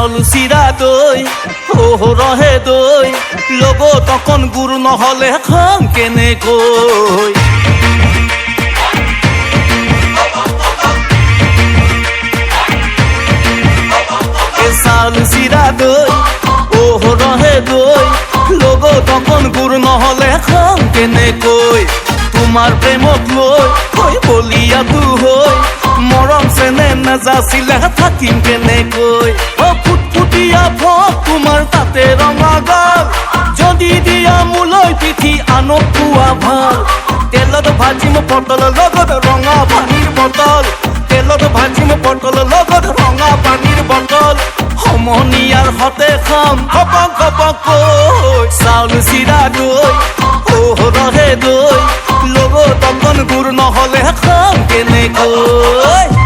চাউল চিৰা দৈ ৰহে দৈ লগত অকণ গুৰ নহ'লে খাম কেনেকৈ চাউল চিৰা দৈ ৰহে দৈ লগত অকণ গুৰ নহ'লে খাম কেনেকৈ তোমাৰ প্ৰেমক লৈ বলিয়াটো হৈ মৰম চেনে নাযাচিলে থাকিম কেনেকৈ ফুটফুটীয়া ভোক তোমাৰ তাতে ৰঙা গাল যদি দিয়া মোলৈ পিঠি আনক খোৱা ভাল তেলত ভাজিম পটল লগত ৰঙা পানীৰ বটল তেলত ভাজিম পটল লগত ৰঙা পানীৰ বটল সমনীয়াৰ হতে খাম খপক খপকৈ চাউল চিৰা দৈ ৰহে দৈ লগত অকণ গুৰ নহ'লে খাম কেনেকৈ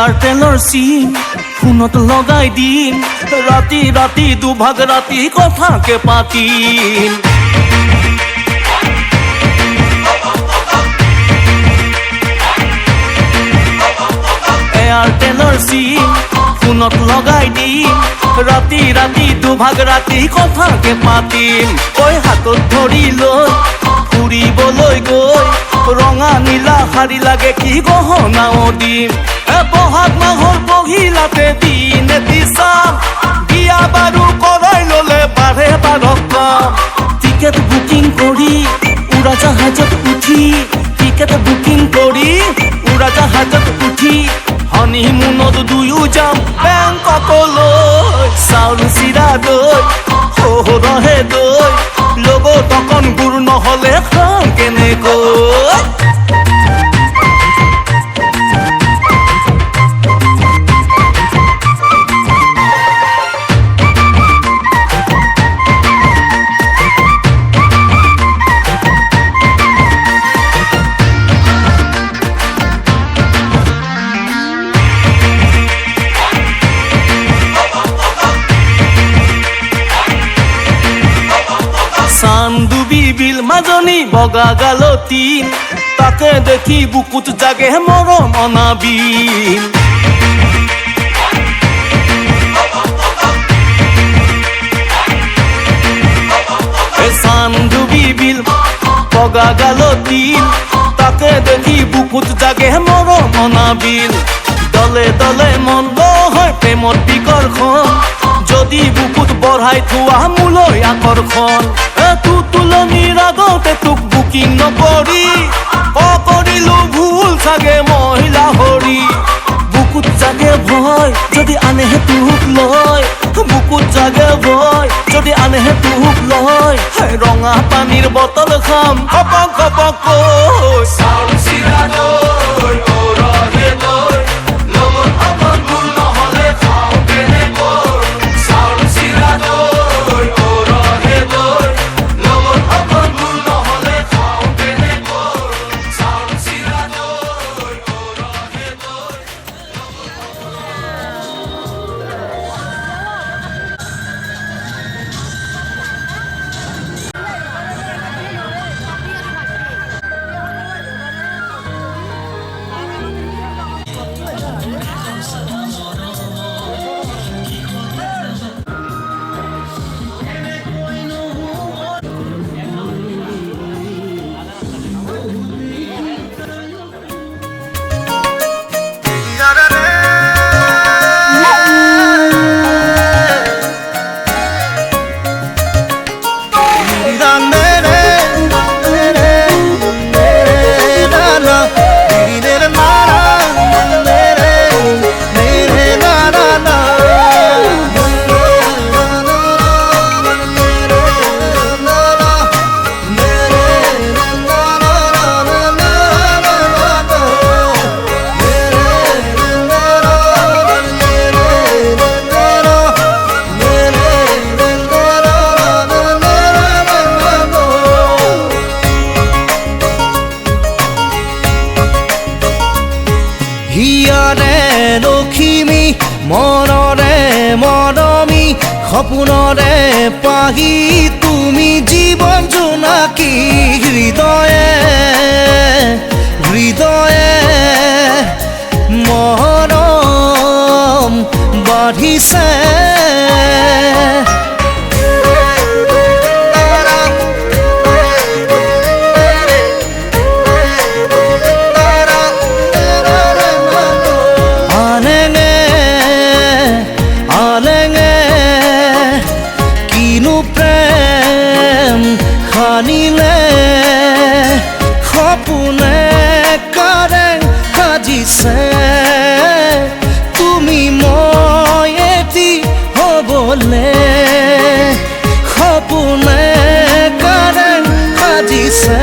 এয়াৰটেলৰ চিম ফোনত লগাই দিম ৰাতি ৰাতি দুভাগ ৰাতি কথাকে পাতিম এয়াৰটেলৰ চিম ফোনত লগাই দিম ৰাতি ৰাতি দুভাগ ৰাতি কথাকে পাতিম হাতত ধৰি লৈ ফুৰিবলৈ গৈ ৰঙা নীলা শাৰী লাগে কি গহনাও দিম বহাগ মাহৰ পহিলাতে দিন এটি চাম বিয়া বাৰু কৰাই ললে বাৰে বাৰক কাম টিকেট বুকিং কৰি উৰাজাহাজত উঠি টিকেট বুকিং কৰি উৰাজাহাজত উঠি হনিমুনত দুয়ো যাম বেংককলৈ চাউল চিৰা দৈ ৰহে দৈ লগত অকণ গুৰ নহ'লে খাম কেনেকৈ চান্দুবি বিল মাজনী বগা গালতী তাকে দেখি বুকুত জাগে মৰম অনাবিল চান্দুবি বিল বগা গালতী তাকে দেখি বুকুত জাগে মৰম অনাবিল দলে দলে মন হয় প্ৰেমত বিকৰ্ষণ যদি বুকুত বঢ়াই থোৱা মোলৈ আকৰ্ষণ তুলনিৰ আগতে তোক বুকিং নকৰি কৰিলো ভুল চাগে মহিলা হৰি বুকুত জাগে ভয় যদি আনেহে তোক লয় বুকুত জাগে ভয় যদি আনেহে তোক লয় ৰঙা পানীৰ বটল খাম খপক খপকৈ চাউল চিৰা দৈ ৰহে দৈ লগত অকণ গুৰ নহ'লে খাওঁ কেনেকৈ চাউল চিৰা দৈ ৰহে দৈ লগত অকণ গুৰ নহ'লে খাওঁ কেনেকৈ চাউল চিৰা দৈ ৰহে দৈ সপোনৰে পাহি তুমি জীৱন জোনাকী হৃদয়ে হৃদয়ে মৰম বাঢ়িছে খানিলে সপোনে কাৰেং সাজিছে তুমি মই এটি হ'বলে সপোনে কাৰেং সাজিছে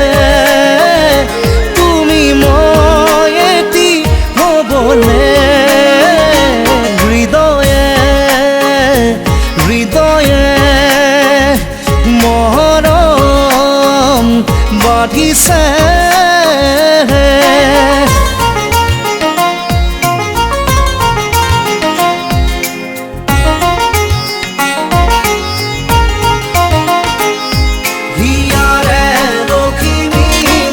তুমি মই এটি হ'বলে হৃদয়ে হৃদয়ে বাঢ়িছে হিয়াৰে লখিমী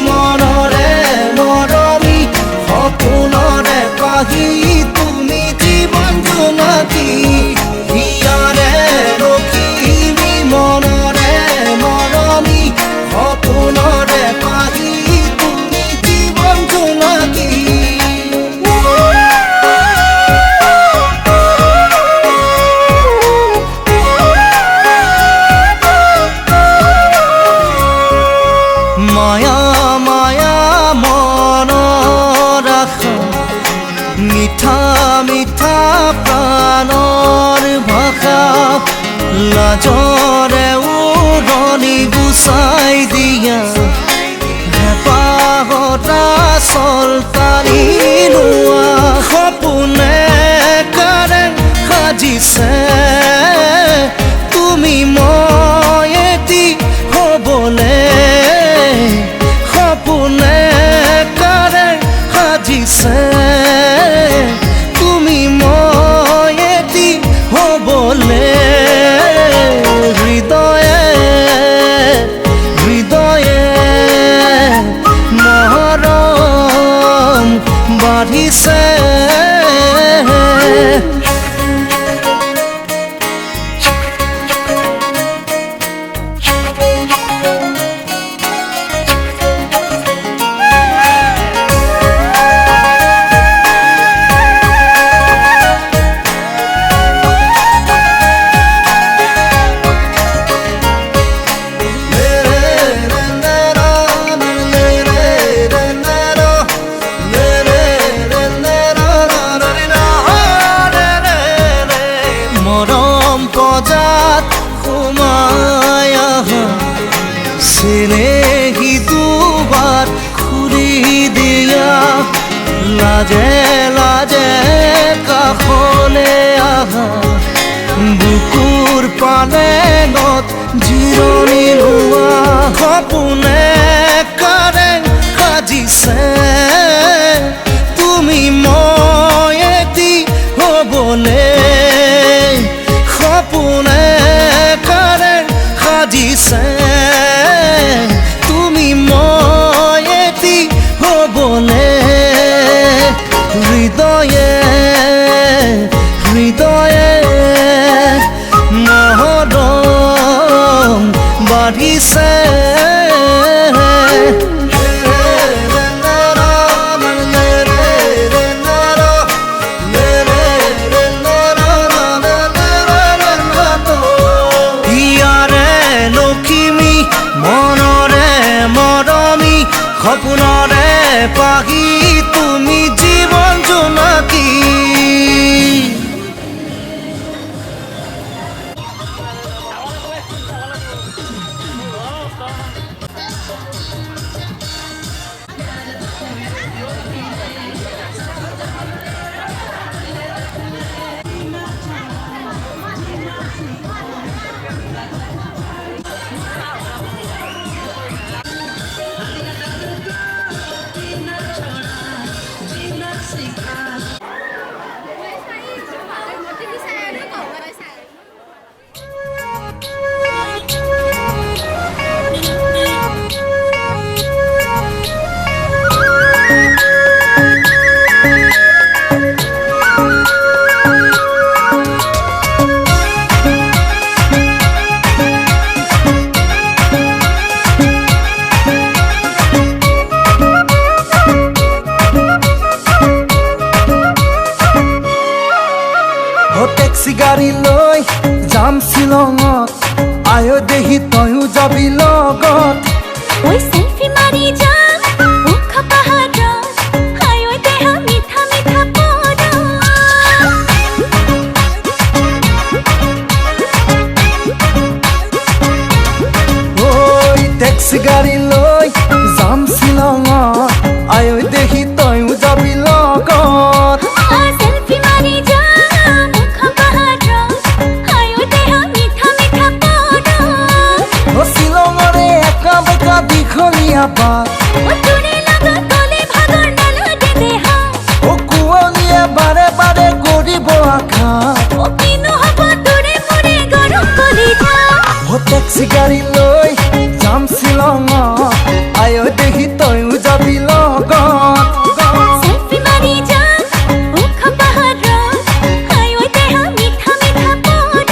মনৰে মৰমী সপোনৰে পাহি তুমি জীৱন জোনাকী হিয়াৰে লখিমী মনৰে মৰমী সপোনৰে পাহি তুমি জীৱন জোনাকী মায়া মায়া মনৰ আশা মিঠা মিঠা প্ৰাণৰ ভাষা লাজৰে উৰণি গুচাই দিয়া হেঁপাহতা চলতানি লোৱা সপোনে কাৰেং সাজিছে তুমি মই এটি হ'বলে সপোনে কাৰেং সাজিছে তুমি মই এটি হ'বলে হৃদয়ে হৃদয়ে মৰম বাঢ়িছে চেনেহী দুবাৰ খুৰি দিয়া লাজে লাজে কাষলে আহা বুকুৰ পালেঙত জিৰণি লোৱা সপোনে কাৰেং সাজিছে তুমি মই এটি হ'বলে সপোনে কাৰেং সাজিছে তুমি মই এটি হ'বলে হৃদয়ে হৃদয়ে মৰম বাঢ়িছে সপোনৰে পাহি তুমি জীৱন জোনাকী যাম শ্বিলঙত আয় দেহি তয়ো যাবি লগত ওই সেলফি মারি যাম মুখ পাহাড় আয় দেহ মিঠা মিঠা পদ ওই টেক্সি গাড়ী লৈ যাম শ্বিলঙত আয় দেহি তয়ো যাবি লগত সেলফি মারি যাম মুখ পাহাড় আয় দেহ মিঠা মিঠা পদ ও শ্বিলঙৰে একা বেকা দীঘলীয়া বাট ও তোৰে লগত গলে ভাগৰ নালাগে দেহ ও কুঁৱলীয়ে বাৰে বাৰে কৰিব আঘাত ও কিনো হব তোৰে মোৰে গৰম কলিজা ও টেক্সি গাড়ী লৈ যাম শ্বিলঙত আয় দেহি তয়ো যাবি লগত সেলফি মারি যাম মুখ পাহাড় আয় দেহ মিঠা মিঠা পদ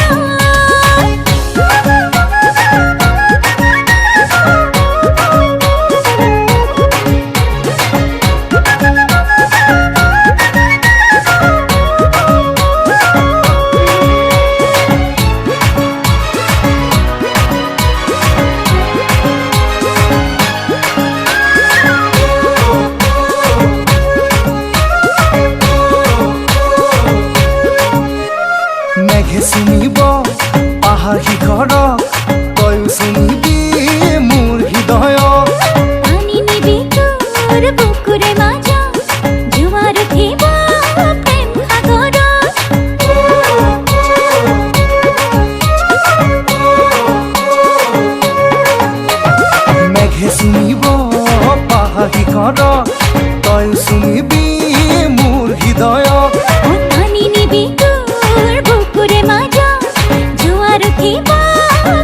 মেঘে চুমিব পাহাৰ শিখৰক তয়ো চুমিবি মোৰ হৃদয়ক পানি নিবি তোৰ বুকুৰে মাজা জোয়াৰ উঠিব প্ৰেম সাগৰ মেঘে চুমিব পাহাৰ শিখৰক তয়ো চুমিবি মোৰ হৃদয়ক পানি নিবি তোর বুকুরে মাজা জোয়ার উঠিব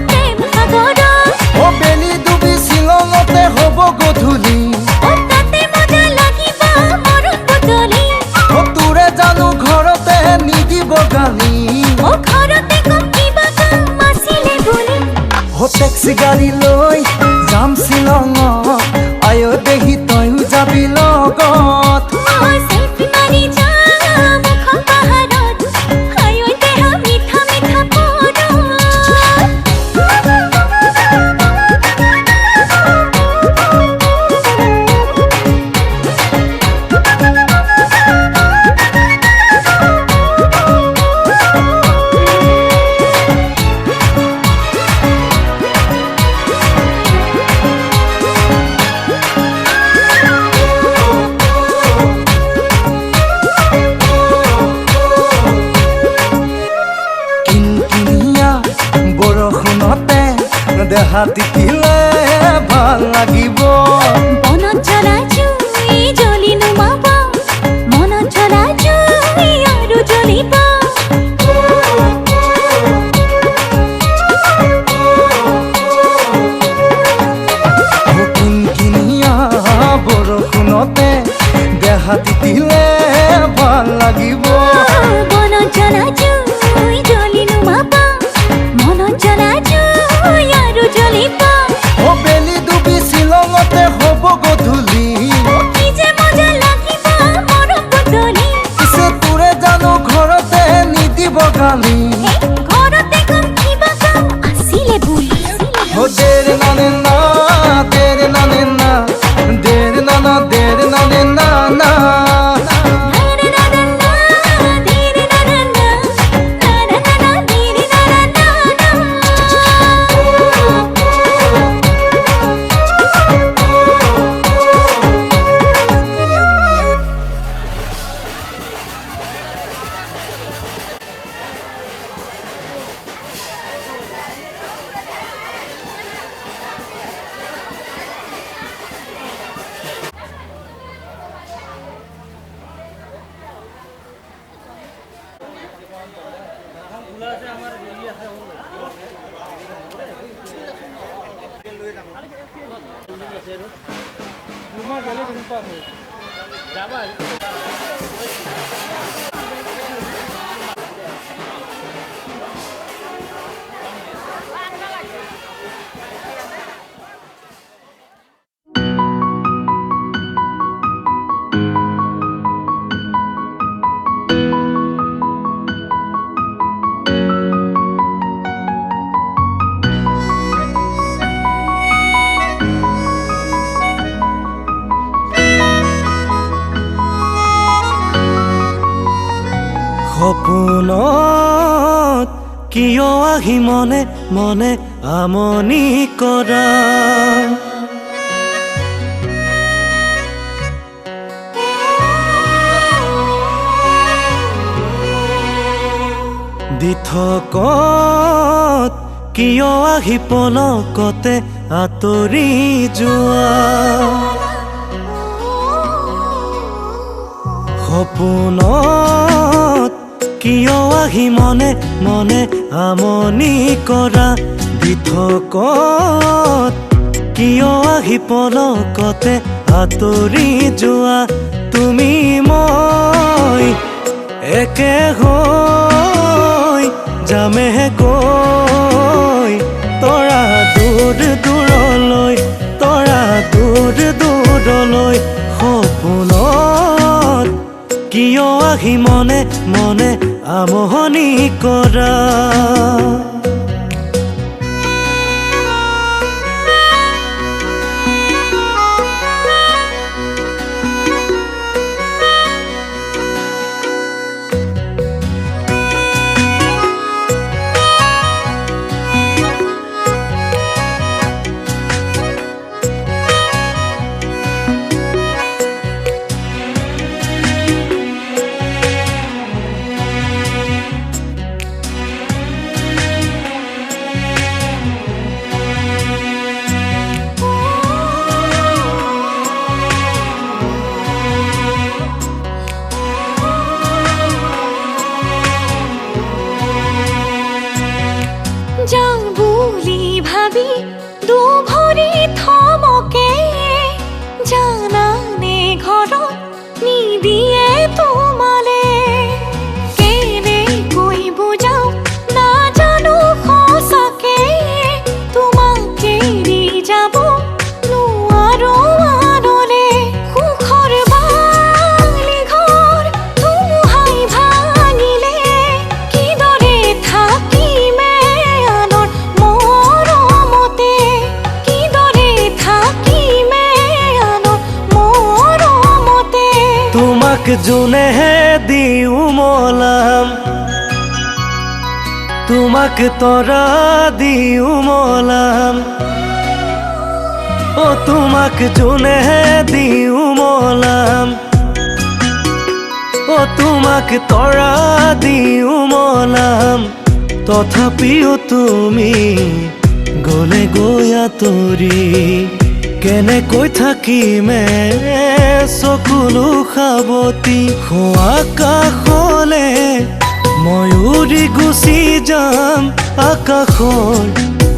প্রেম সাগর ও বেলি ডুবি শ্বিলঙতে হ'ব গধূলি ও তাতে মজা লাগিব মরণ বদলি ও তোৰে জানো ঘৰতে নিদিব গালি ও ঘৰতে কম কিবা কাম আছিলে বুলি ও টেক্সি গাড়ী লৈ যাম শ্বিলঙত আয় দেহি তয়ো যাবি লগত সেলফি মারি যাম মুখ পাহাড়ত আয় দেহ মিঠা মিঠা পদ কিনকিনিয়া বৰষুণতে দেহা তিতিলে ভাল লাগিব বনত জ্বলা জুই জ্বলি নুমাব মনত জ্বলা জুই আৰু জ্বলিব ও কিনকিনিয়া বৰষুণতে দেহা তিতিলে ভাল লাগিব বনত জ্বলা জুই জ্বলি নুমাব মনত জ্বলা জুই আৰু জ্বলিব ও বেলি ডুবি শ্বিলঙতে হ'ব গধূলি কি যে মজা লাগিব মৰম বদলি পিছে তোৰে জানো ঘৰতে নিদিব গালি ঘৰতে কম কিবা কাম আছিলে বুলি ও দেৰ নানে না দেৰ নানে না দেৰ নানা দেৰ নানে না না সপোনত কিয় আহি মনে মনে আমনি কৰা দিঠকত কিয় আহি পলকতে আঁতৰি যোৱা সপোনত কিয় আহি মনে মনে আমনি কৰা দিঠকত কিয় আহি পলকতে আঁতৰি যোৱা তুমি মই একে হৈ যামেহে গৈ তৰা দূৰ দূৰলৈ তৰা দূৰ দূৰলৈ সপোনত কিয় আহি মনে মনে আমনি কৰা যাওঁ বুলি ভাবি দুভৰি থমকে জানানে ঘৰত নিদিয়ে তোমালে কেনেকৈ বুজাও নাজানো সঁচাকে তোমাক এৰি যাব নোৱাৰো আনলে সুখৰ বালি ঘৰ ধুমুহাই ভাঙিলে কিদৰে থাকিমে আনৰ মৰমতে কিদৰে থাকিমে আনৰ মৰমতে তোমাক যোনেহে দিওঁ মলাম তোমাক তৰা দিওঁ মলাম ও তোমাক যোনেহে দিওঁ মলাম ও তোমাক তৰা দিওঁ মলাম তথাপিও তুমি গলে গৈ আঁতৰি কেনেকৈ থাকিমে চকুলো সাৱতি আকাশলে মই উৰি গুচি যাম আকাশৰ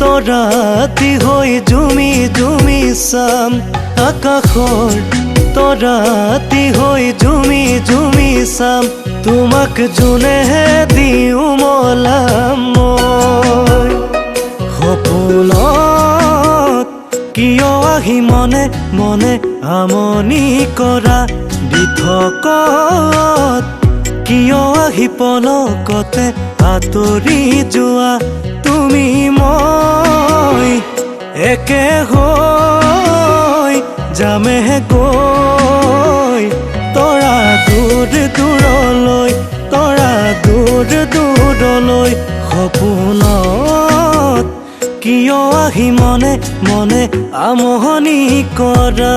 তৰাতি হৈ জুমি জুমি চাম আকাশৰ তৰাতি হৈ জুমি জুমি চাম তোমাক যোনেহে দিওঁ মলাম মই সপোনত কিয় আহি মনে মনে আমনি কৰা দিঠকত কিয় আহি পলকতে আঁতৰি যোৱা তুমি মই একে হৈ যামেহে গৈ তৰা দূৰ দূৰলৈ তৰা দূৰ দূৰলৈ সপোনত কিয় আহি মনে মনে আমনি কৰা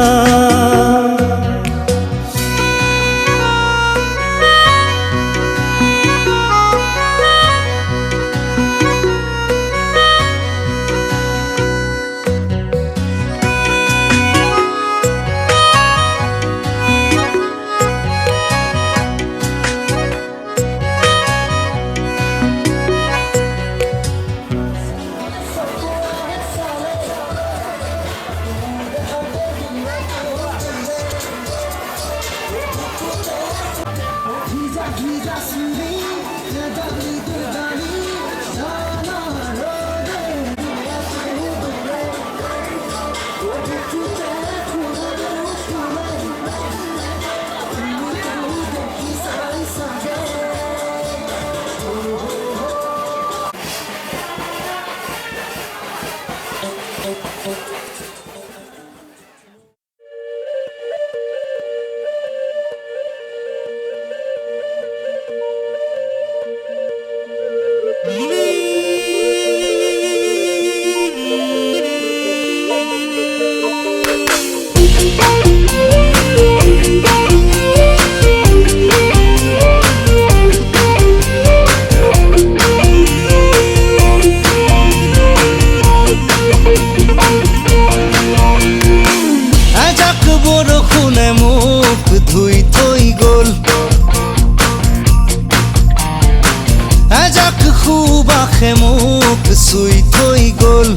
মোক চুই থৈ গ'ল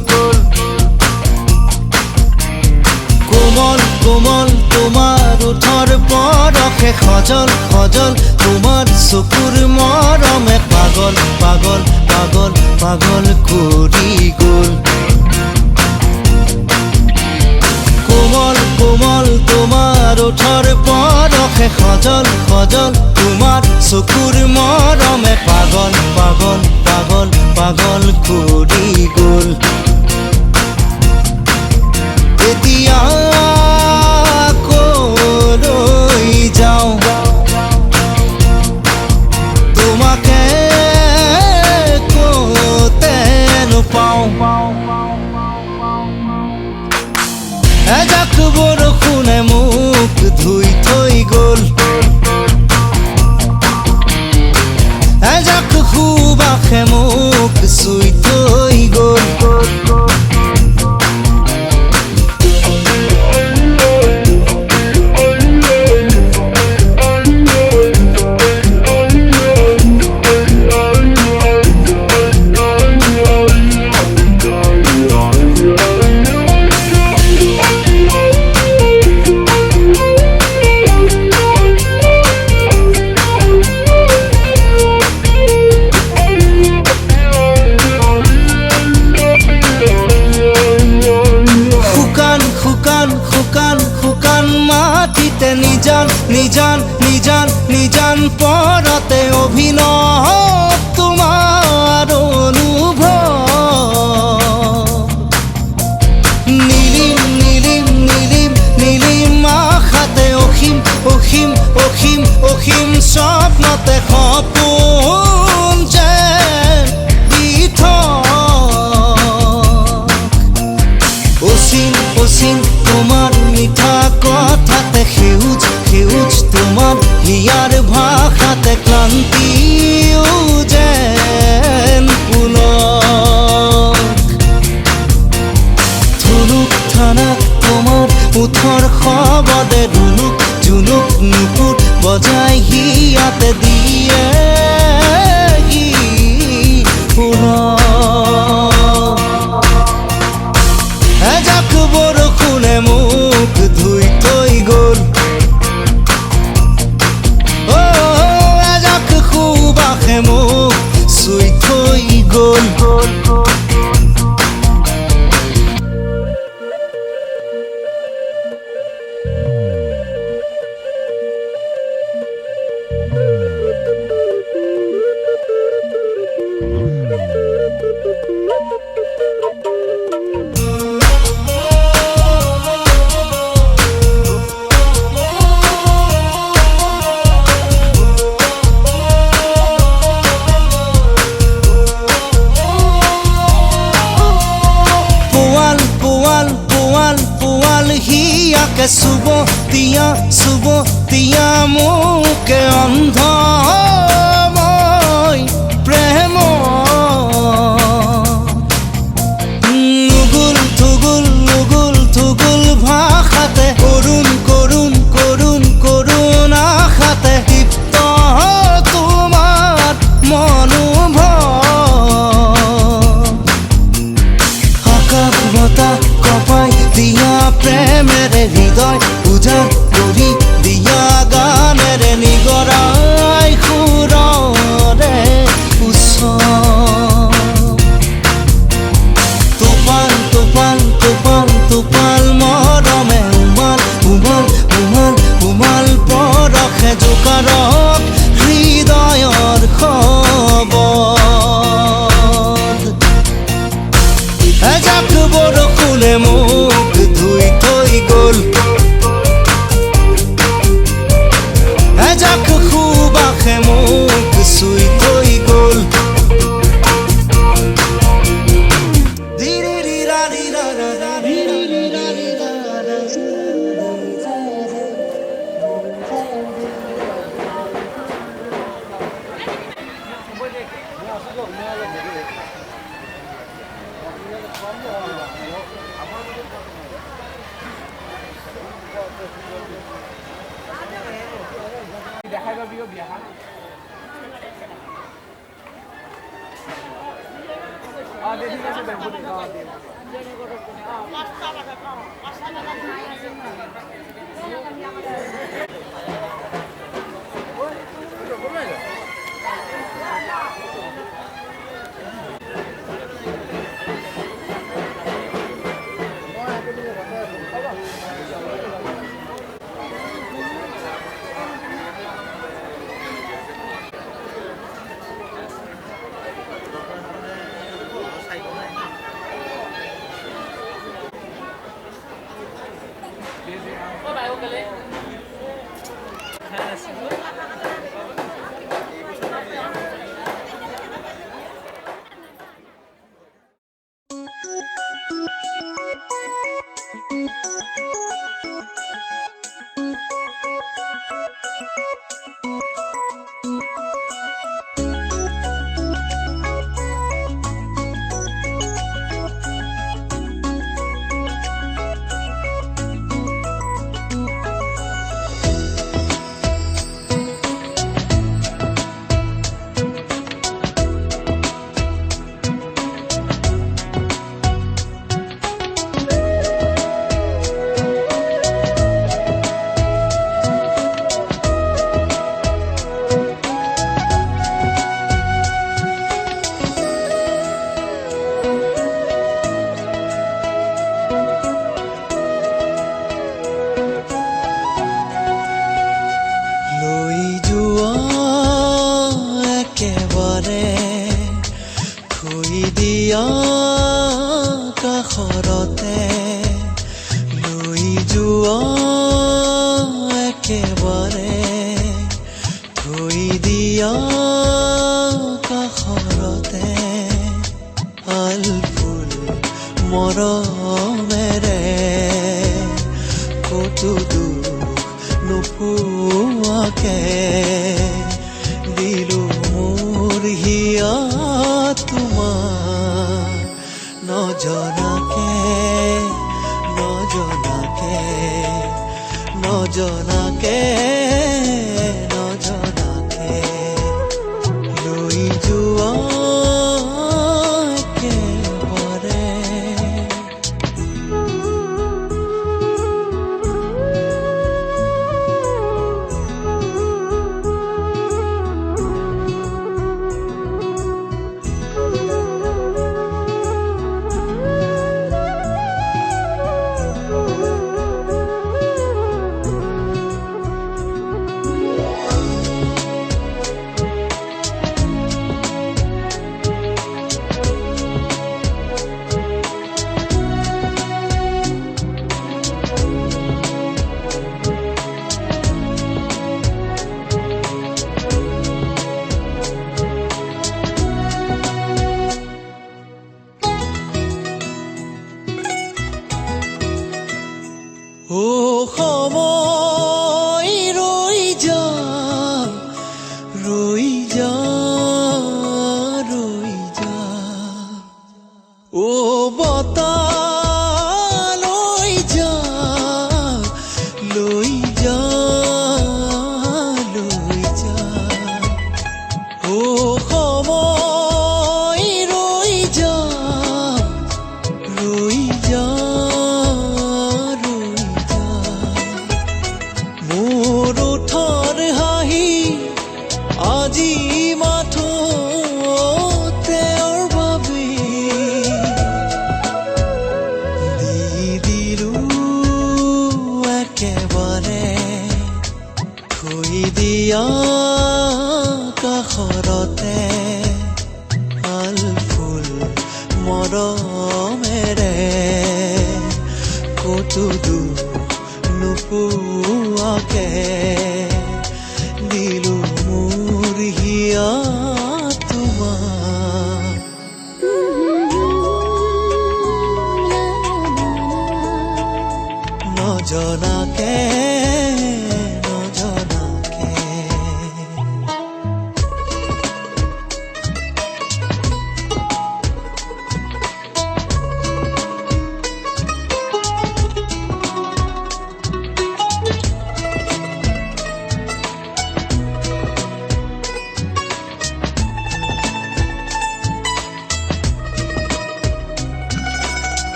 কোমল কোমল তোমাৰ ওঠৰ পৰশে সজল সজল তোমাৰ চকুৰ মৰমে পাগল পাগল পাগল পাগল কৰি গ'ল কোমল কোমল তোমাৰ ওঠৰ পৰশে সজল সজল তোমাৰ চকুৰ মৰমে পাগল পাগল পাগল পাগল কৰি গ'ল এতিয়া কলৈ যাওঁ তোমাকে ক'তে নোপাওঁ এজাক বৰষুণে মোক ধুই থৈ গ'ল এজাক সুবাসে মোক চুই থৈ গ'ল নিজান নিজান নিজান পৰতে অভিনৱ তোমাৰ অনুভৱ নীলিম নীলিম নীলিম নীলিম আশাতে অসীম অসীম অসীম অসীম স্বপ্নতে সপোন যেন দিঠ অচিন অচিন তোমাৰ মিঠা কথাতে সেউজ সেউজ তোমাৰ হিয়াৰ ভাষাতে ক্লান্তিও যেন পুলক ধুনুক থানা তোমাৰ ওঠৰ শবদে ধুনুক জুনুক নুপুৰ বজাই হিয়াতে দিয়ে পুলক এজাক বৰষুণে মোক ধুই থৈ গ'ল এজাক সুবাসে মোক চুই থৈ গ'ল চুবতিয়া মোকে অন্ধ মই প্ৰেম নুগুল থুগুল নুগুল থুগুল ভাষাতে কৰুণ কৰুণ কৰুণ কৰুণ আশাতে দীপ্ত তোমাৰ মনোভৱ আকাশ বতাহ কপাই দিয়া প্ৰেমেৰে হৃদয় উজাড় কৰি দিয়া গানেৰে নিগৰাই সুৰৰে উৎসৱ টোপাল টোপাল টোপাল টোপাল মৰমে উমাল উমাল উমাল উমাল পৰশে জোকাৰক হৃদয়ৰ খবত এজাক বৰষুণে মোক ধুই থৈ গ'ল এজাক সুবাসে মোক চুই থৈ গ'ল দেখাই পাবি বিয়াখন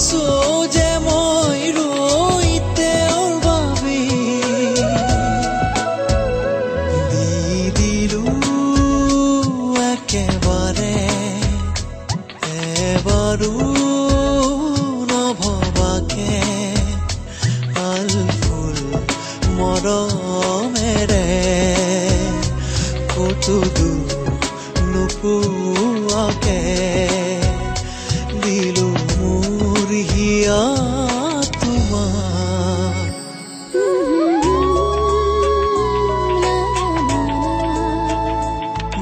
আছো যে মই ৰৈ তেওঁৰ বাবে দি দিলো একেবাৰে এবাৰো নভবাকে আল ফুল মৰমেৰে কতো দূৰ নোপোৱাকে দিলো মোৰ হিয়া তোমাক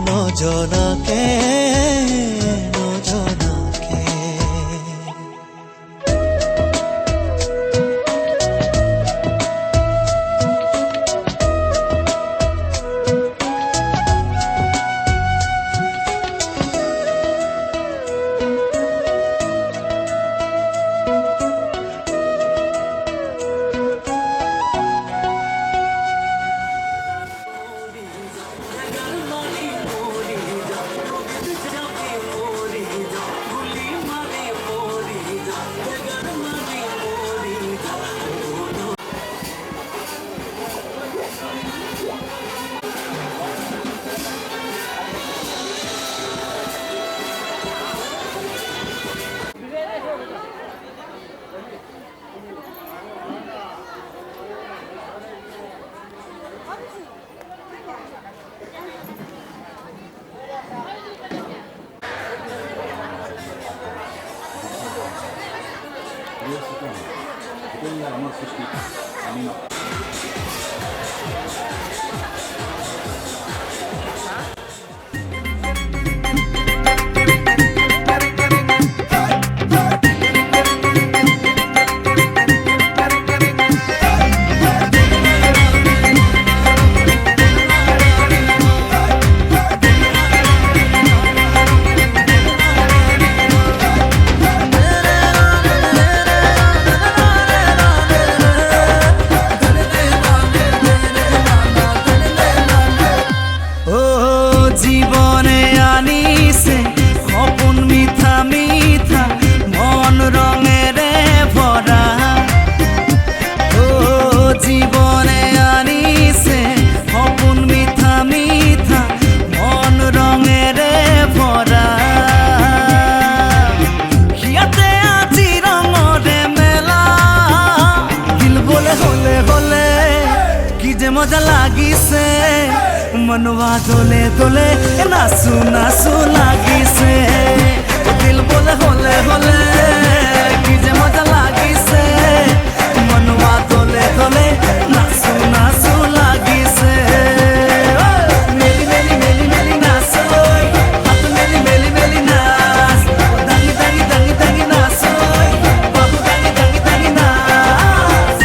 নজনাকে নজনাকে জীবনে আনিছে সপোন মিঠা মিঠা মন ৰঙেৰে ভৰা জীবনে আনিছে সপোন মিঠা মিঠা মন ৰঙেৰে ভৰা সিয়াতে আজি ৰঙৰে মেলা গিলবলে হলে হলে কি যে মজা লাগিছে মনवा দোলে দোলে নাচু নাচু লাগিছে দিল বলে হলে হলে কি যে মজা লাগিছে মনवा দোলে দোলে নাচু নাচু লাগিছে মেলি মেলি মেলি মেলি নাচ হাত মেলি মেলি মেলি নাচ দাঙ্গি দাঙ্গি দাঙ্গি দাঙ্গি নাচ বাবু দাঙ্গি দাঙ্গি দাঙ্গি নাচ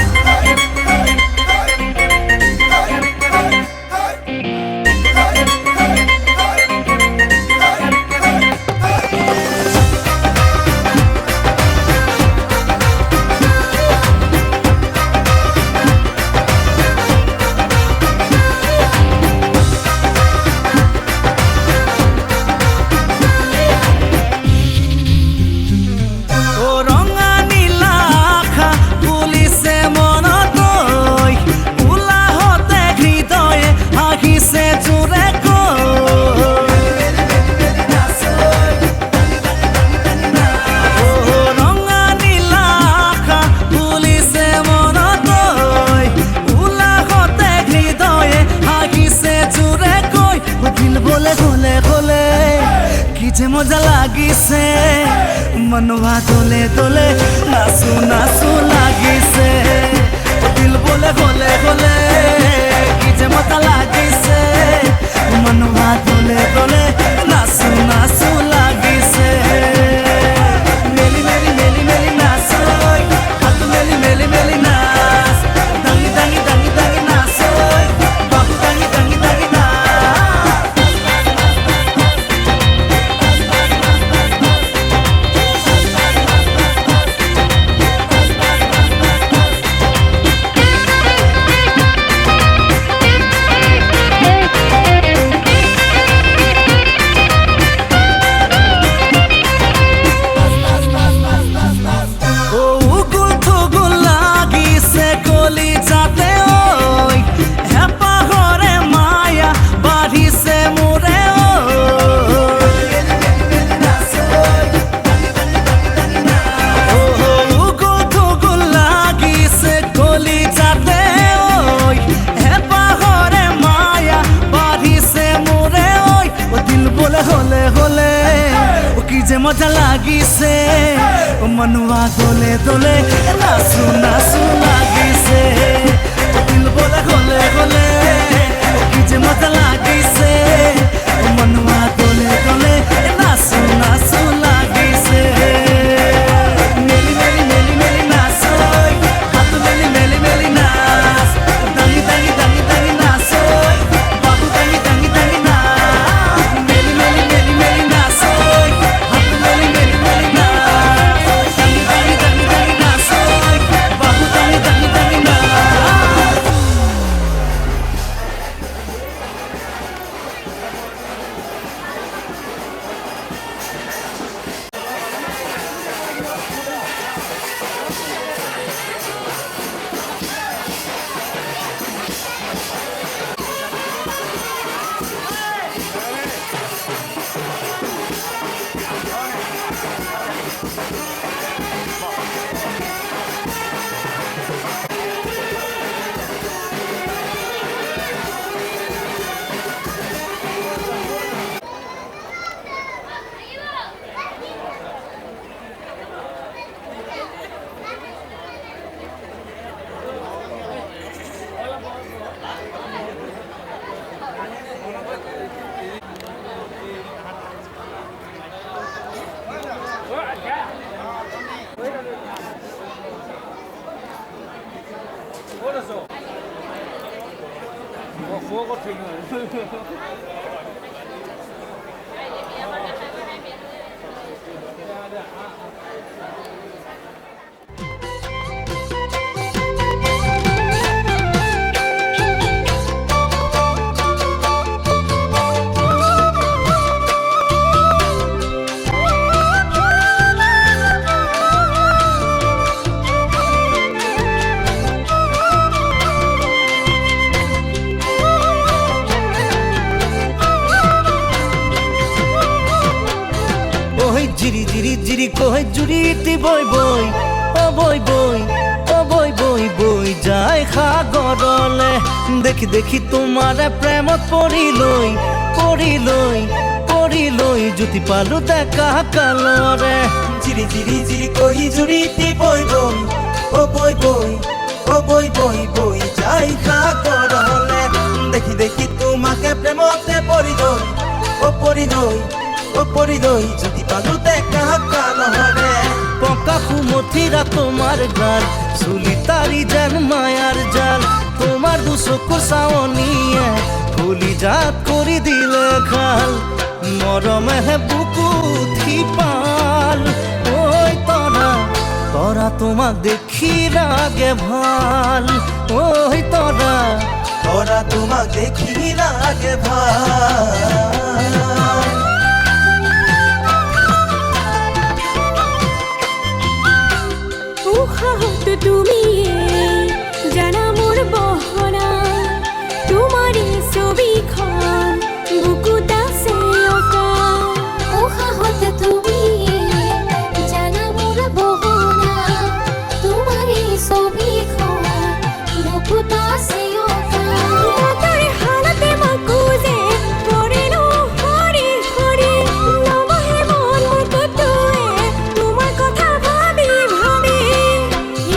যে মজা লাগিছে মনवा দোলে দোলে নাচু নাচু লাগিছে দিল বলে হলে হলে কি যে মজা লাগিছে মনवा দোলে দোলে নাচু নাচু লাগিছে মেলি মেলি মেলি মেলি নাচ হাত মেলি মেলি মেলি নাচ দাঙ্গি দাঙ্গি দাঙ্গি দাঙ্গি নাচ বাবু দাঙ্গি দাঙ্গি দাঙ্গি নাচ যে মজা লাগিছে ও মনুয়া দোলে দোলে নাচু নাচু লাগিছে ও দিল বলে গলে গলে ও কি যে মজা লাগিছে ও মনুয়া দোলে দোলে নাচু নাচু লাগিছে মেলি মেলি মেলি মেলি নাচ হাত মেলি মেলি মেলি নাচ দাঙ্গি দাঙ্গি দাঙ্গি দাঙ্গি নাচ বাবু দাঙ্গি দাঙ্গি দাঙ্গি নাচ মেলি মেলি মেলি মেলি নাচ হাত মেলি মেলি মেলি নাচ দাঙ্গি দাঙ্গি দাঙ্গি দাঙ্গি নাচ বাবু দাঙ্গি দাঙ্গি দাঙ্গি নাচ জিরি জিরি জিরি কই জুড়িটি বই বই ও বই বই ও বই বই বই যায় সাগৰলে দেখি দেখি তোমাৰ প্ৰেমত পৰিলৈ পৰিলৈ পৰিলৈ জুতি পালো দেখা কালৰে জিরি জিরি জিরি কই জুড়িতে বই বই ও বই বই ও বই বই বই যাই সাগরলে দেখি দেখি তোমাকে প্রেমতে পরিদই ও পরিদই ও পরিদই যদি পালু দেখা কালরে পকা সুমথিরা তোমার গাল চুলি তারি যেন মায়ার জাল তোমার দুচকু চাৱনিয়ে খুলি জাত কৰি দিলে খাল মৰমেহে বুকু উঠি পাল ঐ তৰা তৰা তোমাক দেখি লাগে ভাল ঐ তৰা তোৰা তোমাক দেখি লাগে ভাই উশাহত তুমিয়ে জানা মোৰ বহনা তোমাৰে ছবিখন বুকুত আছে অঁকা উশাহত তুমিয়ে জানা মোৰ বহনা তোমাৰে ছবিখন বুকুত আছে অঁকা তাৰে হালতে মই খুঁজে কৰিলো হৰি হৰি নবহে মন মোৰ কতোৱে তোমাৰ কথা ভাবি ভাবি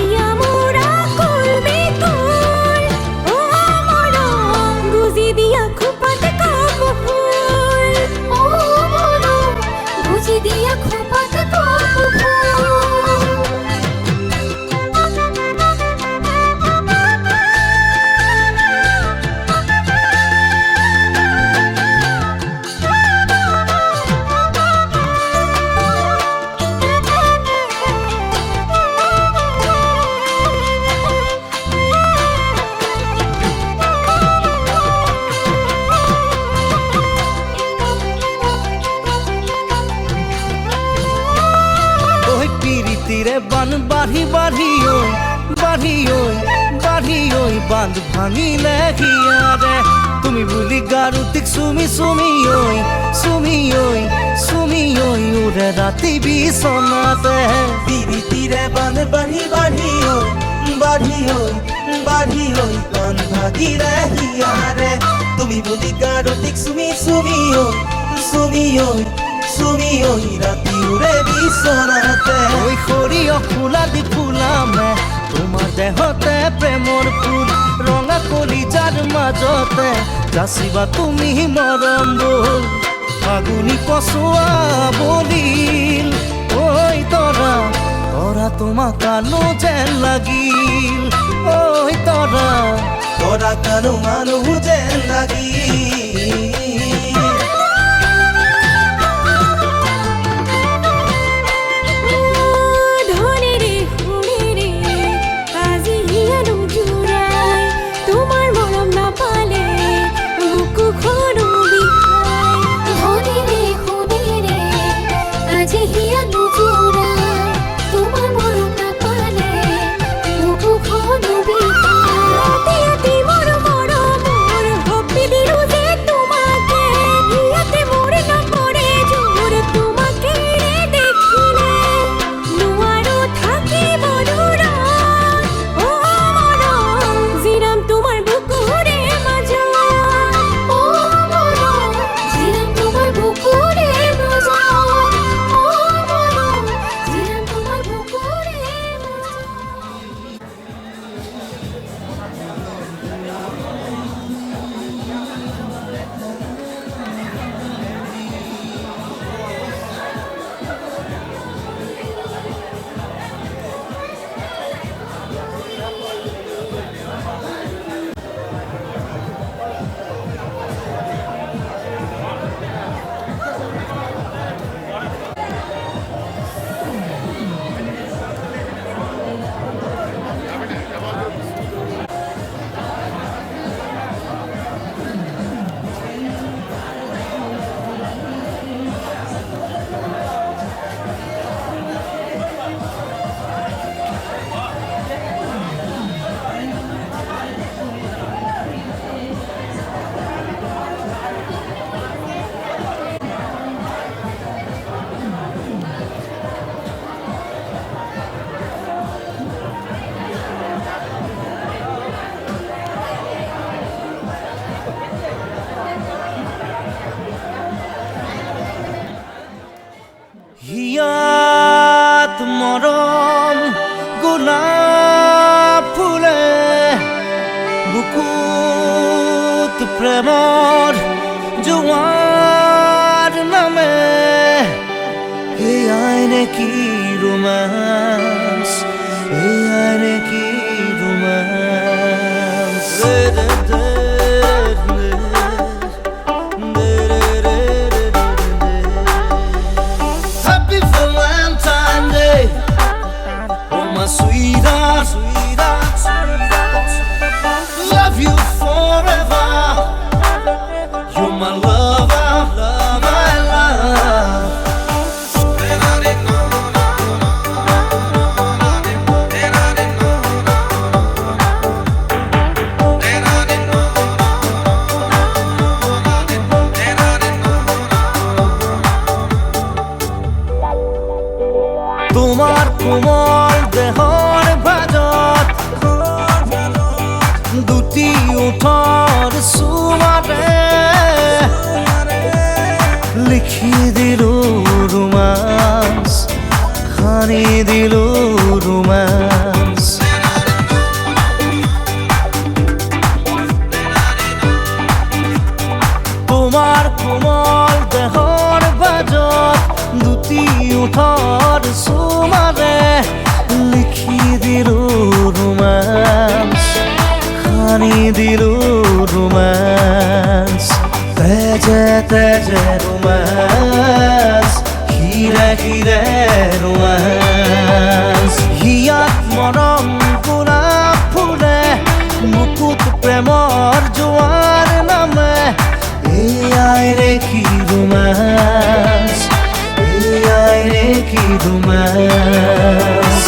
ইয়া মোৰ আকুল বিকুল অ মৰম বুজি দিয়া খোপাত কাপোৰ অ মৰম বুজি দিয়া খোপাত কাপোৰ ওই পিরিতিরে বান বাঢ়ি বাঢ়ি ঐ বাঢ়ি ঐ বাঢ়ি ঐ বান্ধ ভাঙিলে হিয়াৰে তুমি বুলি গাৰুতিক চুমি চুমি ঐ চুমি ঐ চুমি ঐ উৰে ৰাতি বিচনাতে পিরিতিরে বান বাড়ি বাড়ি ঐ বাড়ি ঐ বাড়ি ঐ বান ভাগি রহিয়ারে তুমি বুলি গারতিক সুমি সুমি ঐ সুমি ঐ তুমি ওই রাতি উড়ে বিছনাতে ওই সৰিয়হ ফুলা দি ফুলামে তোমাৰ দেহতে প্ৰেমৰ ফুল ৰঙা কলিজাৰ মাজতে যাচিবা তুমি মৰম বোল ফাগুনি পচোৱা বলিল ঐ তৰা তৰা তোমাক কানো যেন লাগিল ঐ তৰা তোৰা কানো মানুহ যেন লাগি ধনে ৰে শুনে ৰে আজি হিয়ানো জুৰাই তোমাৰ মৰম নাপালে বুকুখনো বিষাই ধনে ৰে শুনে ৰে আজি হিয়ানো জুৰাই তোমাৰ মৰম নাপালে বুকুখনো বিষাই ইয়াতে মোৰ মৰমৰ ভক্তি দিলো যে তোমাকে ইয়াতে মোৰ নপৰে জোৰ তোমাকে দেখিলে নোৱাৰো থাকিব দূৰত অ মৰম জিৰাম তোমাৰ বুকুৰে মাজত অ মৰম জিৰাম তোমাৰ বুকুৰে মাজত অ মৰম জিৰাম তোমাৰ বুকুৰে মাজত হিয়াত মৰম গোলাপ ফুলে বুকুত প্ৰেমৰ জোৱাৰ নামে এয়াই নেকি ৰোমাঞ্চ এয়াই নেকি ৰোমাঞ্চ Happy Valentine's Day, oh my sweetheart, sweetheart, sweetheart. Love you forever. You're my lover, love, my love. তোমাৰ কোমল দেহৰ ভাজত দুটি ওঠৰ চুমাৰে লিখি দিলো ৰোমাঞ্চ সানি দিলো ৰোমাঞ্চ তোমাৰ কোমল দেহৰ ভাজত দুটি ওঠৰ চুমাৰে লিখি দিলো ৰোমাঞ্চ সানি দিলো ৰোমাঞ্চ তেজে তেজে ৰোমাঞ্চ হিৰে হিৰে ৰোমাঞ্চ হিয়াত মৰম গোলাপ ফুলে বুকুত প্ৰেমৰ জোৱাৰ নামে এয়াই নেকি ৰোমাঞ্চ এয়াই নেকি ৰোমাঞ্চ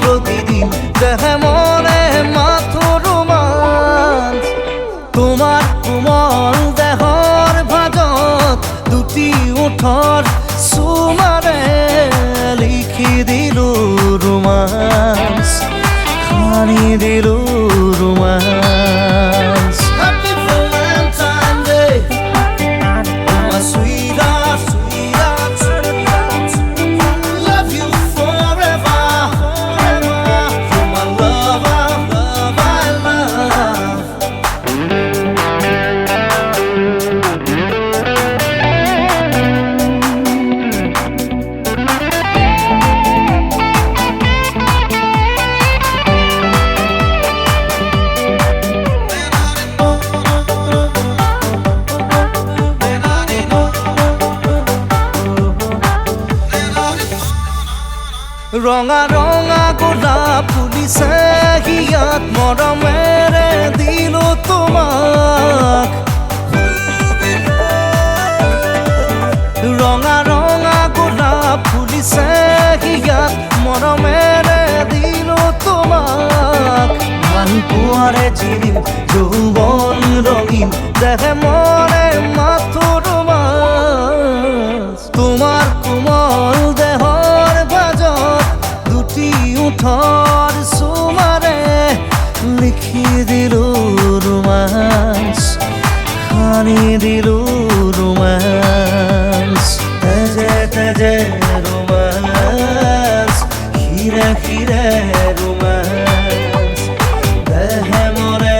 প্ৰতিদিন দেহে মনে মাথো ৰোমাঞ্চ তোমাৰ কোমল দেহৰ ভাজত দুটি ওঠৰ চুমাৰে লিখি দিলো ৰোমাঞ্চ সানি দিলো ৰোমাঞ্চ Happy Valentine Day Oh my sweetheart, sweetheart, sweetheart Love you forever, forever You're my lover, love I love ৰঙা ৰঙা গোলাপ ফুলিছে হিয়াত মৰমেৰে দিলো তোমাক ৰঙা ৰঙা গোলাপ ফুলিছে হিয়াত মৰমেৰে দিলো তোমাক ভাল পোৱাৰে জিৰিম যৌৱন ৰঙীন দেহে মনে মাথো ৰোমাঞ্চ তোমাৰ কোমল দেহৰ ভাজত দুটি ওঠৰ চুমাৰে লিখি দিলো ৰোমাঞ্চ সানি দিলো ৰোমাঞ্চ তেজে তেজে ৰোমাঞ্চ হিৰে হিৰে ৰোমাঞ্চ দেহে মৰে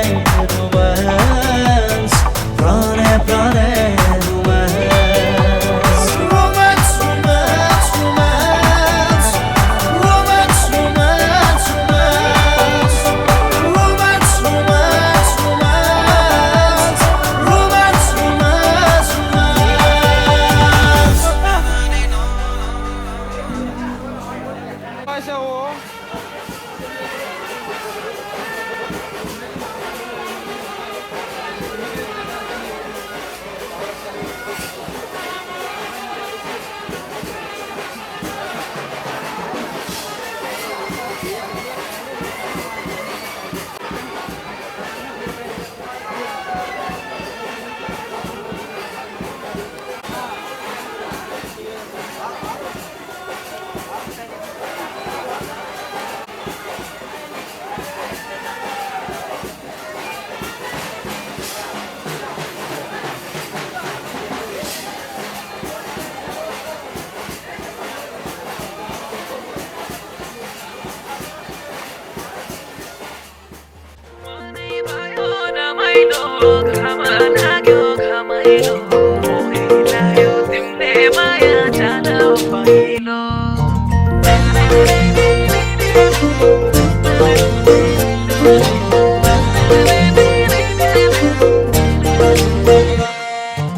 ৰোমাঞ্চ প্ৰাণে প্ৰাণে ৰোমাঞ্চ ৰোমাঞ্চ ৰোমাঞ্চ ৰোমাঞ্চ romance, romance, romance, romance, romance, romance, romance,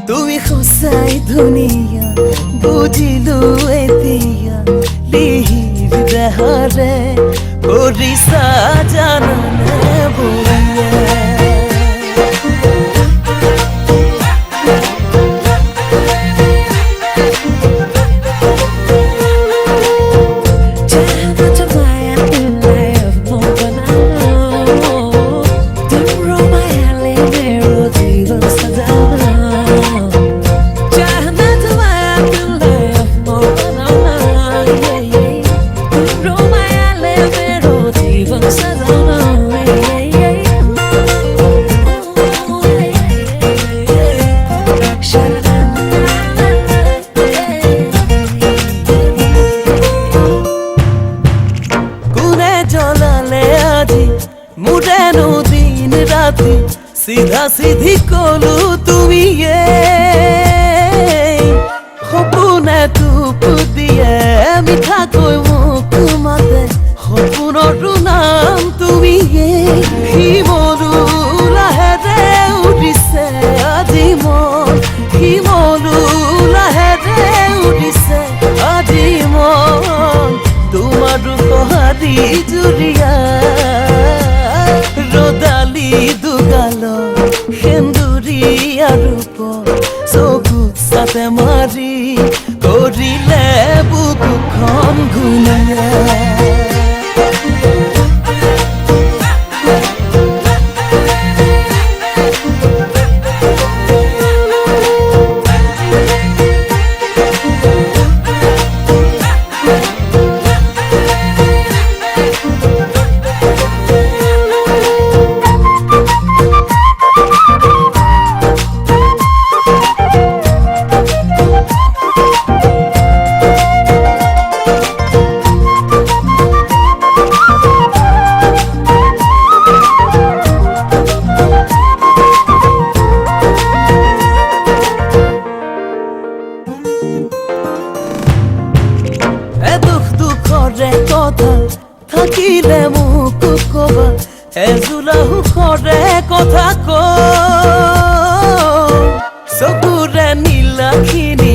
তুমি সঁচাই ধুনীয়া বুজিলো এতিয়া লিহিৰ দেহৰে কৰিছা জাননে বুঢ়িয়া সিধা সিধি কলো তুমি সপোনে টোপ দিয়ে মিঠাকৈ মোক মাতে সপোনৰ নাম তুমি শিমলু লাহেৰে উঠিছে আজি মন শিমলু লাহেৰে উঠিছে আজি মন তোমাৰ ৰূপহাৰী জুৰিয়া ৰদালি দুগাল সেন্দুৰীয়া ৰূপ চকুত চাতে মাৰি কৰিলে বুকুখন ঘূণে থাকিলে মোক কবা এজোলা সুখৰে কথা ক চকুৰে নীলাখিনি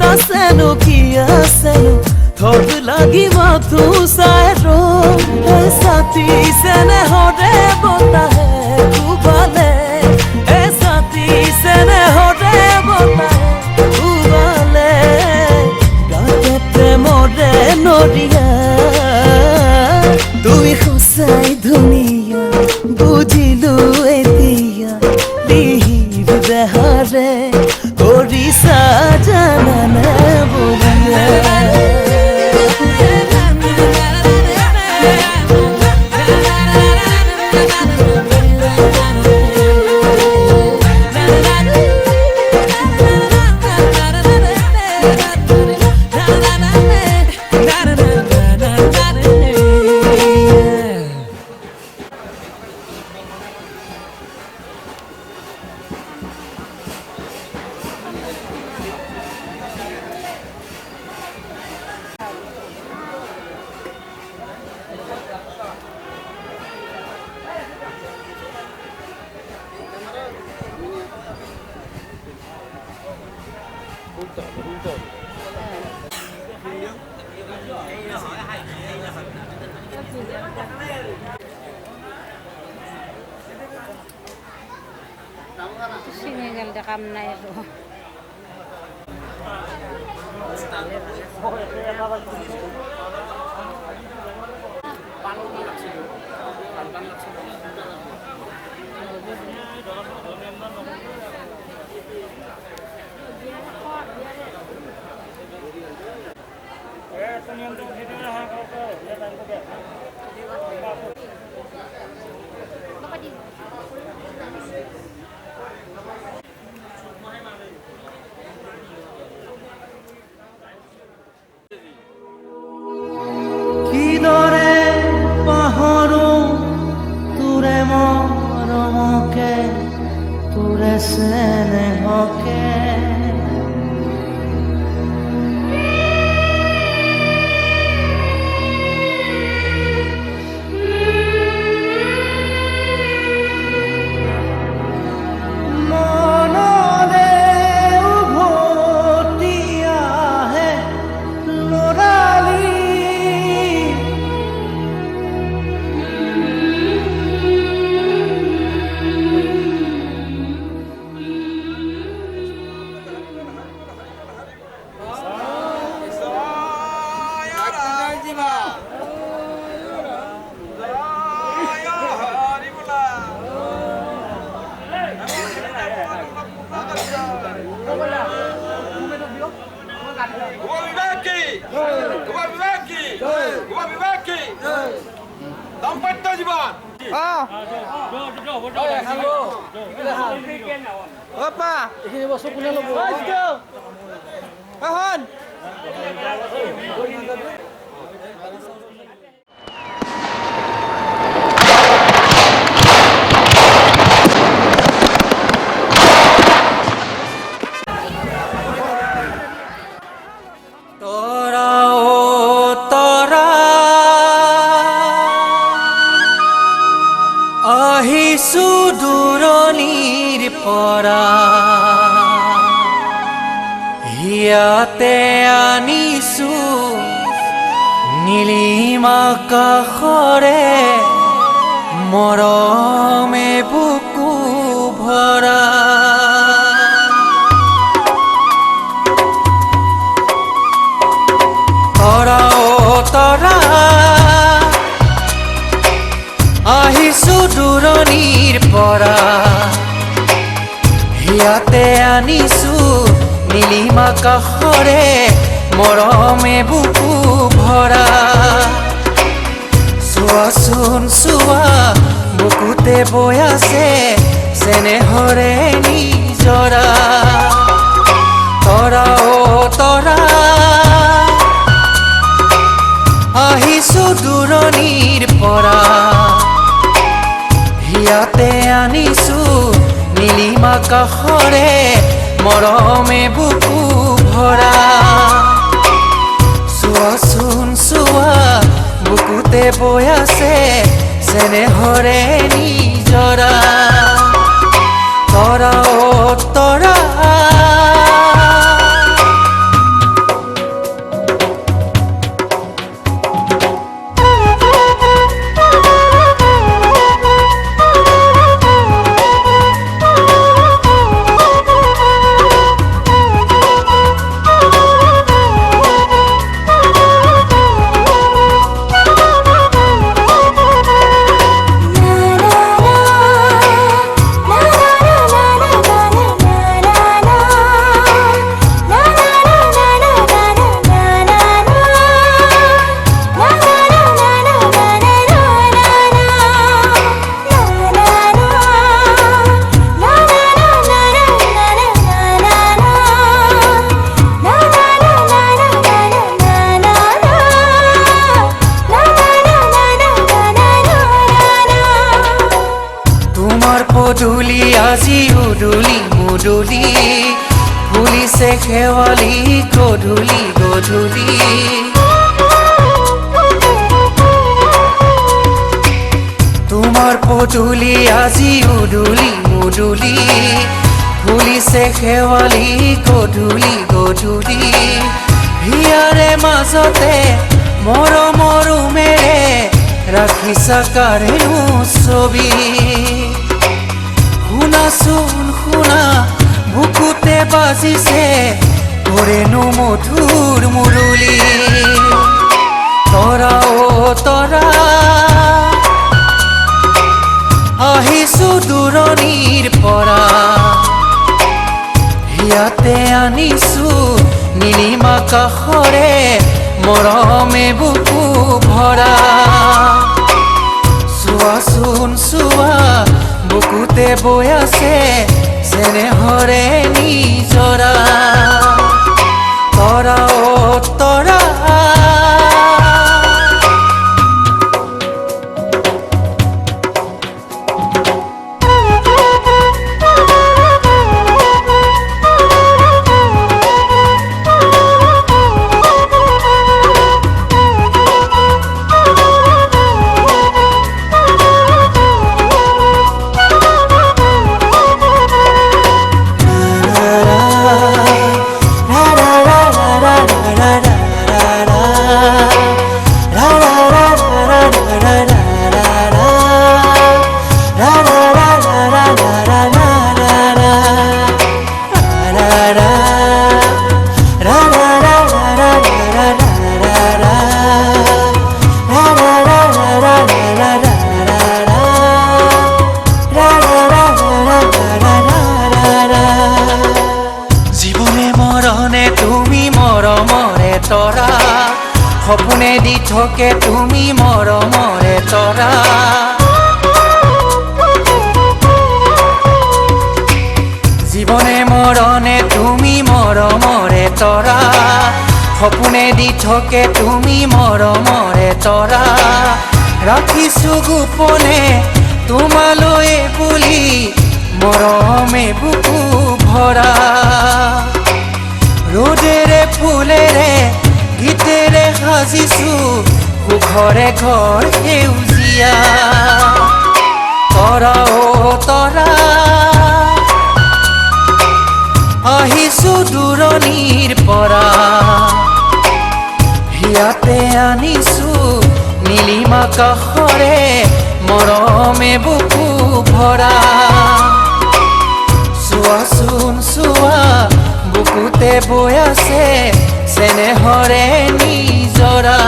তাছেনো কি আছেনো থৰ লাগিব তো চাই ছাতি চেনেহৰে বতাহে কোবালে ছাতি চেনেহৰে বতাহে কোবালে গাতে প্ৰেমৰে নৰিয়া তুমি সঁচাই ধুনীয়া বুজিলো এতিয়া লিহিৰ দেহাৰে কৰিছা জানানে বুলিয়া Sinigal da kam na ito. কিদৰে পাহৰো তোৰে মৰমকে তোৰে চেনেহকে দাম্পত্য জীবন এইখিনি বস্তু কোনে ল'ব আহিছো দূৰণিৰ পৰা হিয়াতে আনিছো নীলিম আকাশৰে মৰমে বুকু ভৰা তৰা অ তৰা আহিছো দূৰণিৰ পৰা হিয়াতে আনিছো নীলিম আকাশৰে মৰমে বুকু ভৰা চোৱাচোন চোৱা বুকুতে বৈ আছে চেনেহৰে নিজৰা তৰা অ তৰা আহিছো দূৰণিৰ পৰা হিয়াতে আনিছো নীলিম আকাশৰে মৰমে বুকু ভৰা চোৱাচোন চোৱা বুকুতে বুকুতে বৈ আছে চেনেহৰে নিজৰা তৰা অ তৰা পদূলি আজি উদুলি মুদুলি ফুলিছে শেৱালি গধূলি গধূলি তোমাৰ পদূলি আজি উদুলি মুদুলি ফুলিছে শেৱালি গধূলি গধূলি হিয়াৰে মাজতে মৰমৰ উমেৰে ৰাখিছা কাৰেনো ছবি শুনাচোন শুনা বুকুতে বাজিছে ধৰেনো মধুৰ মুৰলী তৰা অ তৰা আহিছো দূৰণিৰ পৰা ইয়াতে আনিছো নীলিমা কাষৰে মৰমে বুকু ভৰা চোৱাচোন চোৱা বুকুতে বৈ আছে চেনেহৰে নিজৰা তৰা অ তৰা সপোনে দি থাকে তুমি মৰমৰে তৰা জীৱনে মৰণে তুমি মৰমৰে তৰা সপোনে দি থাকে তুমি মৰমৰে তৰা ৰাখিছো গোপনে তোমালৈ বুলি মৰমে বুকু ভৰা ৰ'দেৰে ফুলেৰে গীতেৰে সাজিছো সুখৰে ঘৰ সেউজীয়া তৰা অ তৰা আহিছো দূৰণিৰ পৰা ইয়াতে আনিছো নীলিমা কাষৰে মৰমে বুকু ভৰা চোৱাচোন চোৱা বুকুতে বৈ আছে চেনেহৰে নিজৰা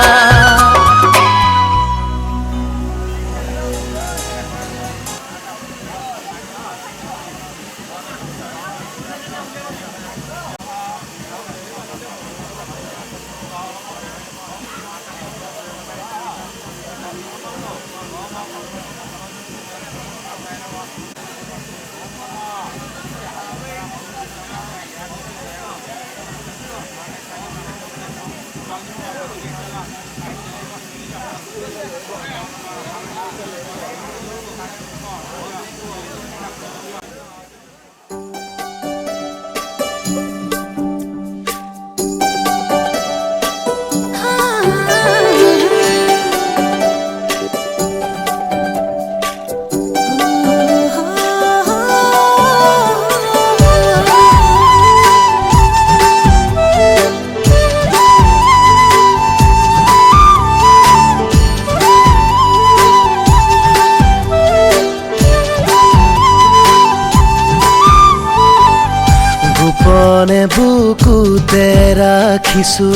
বুকুতে ৰাখিছো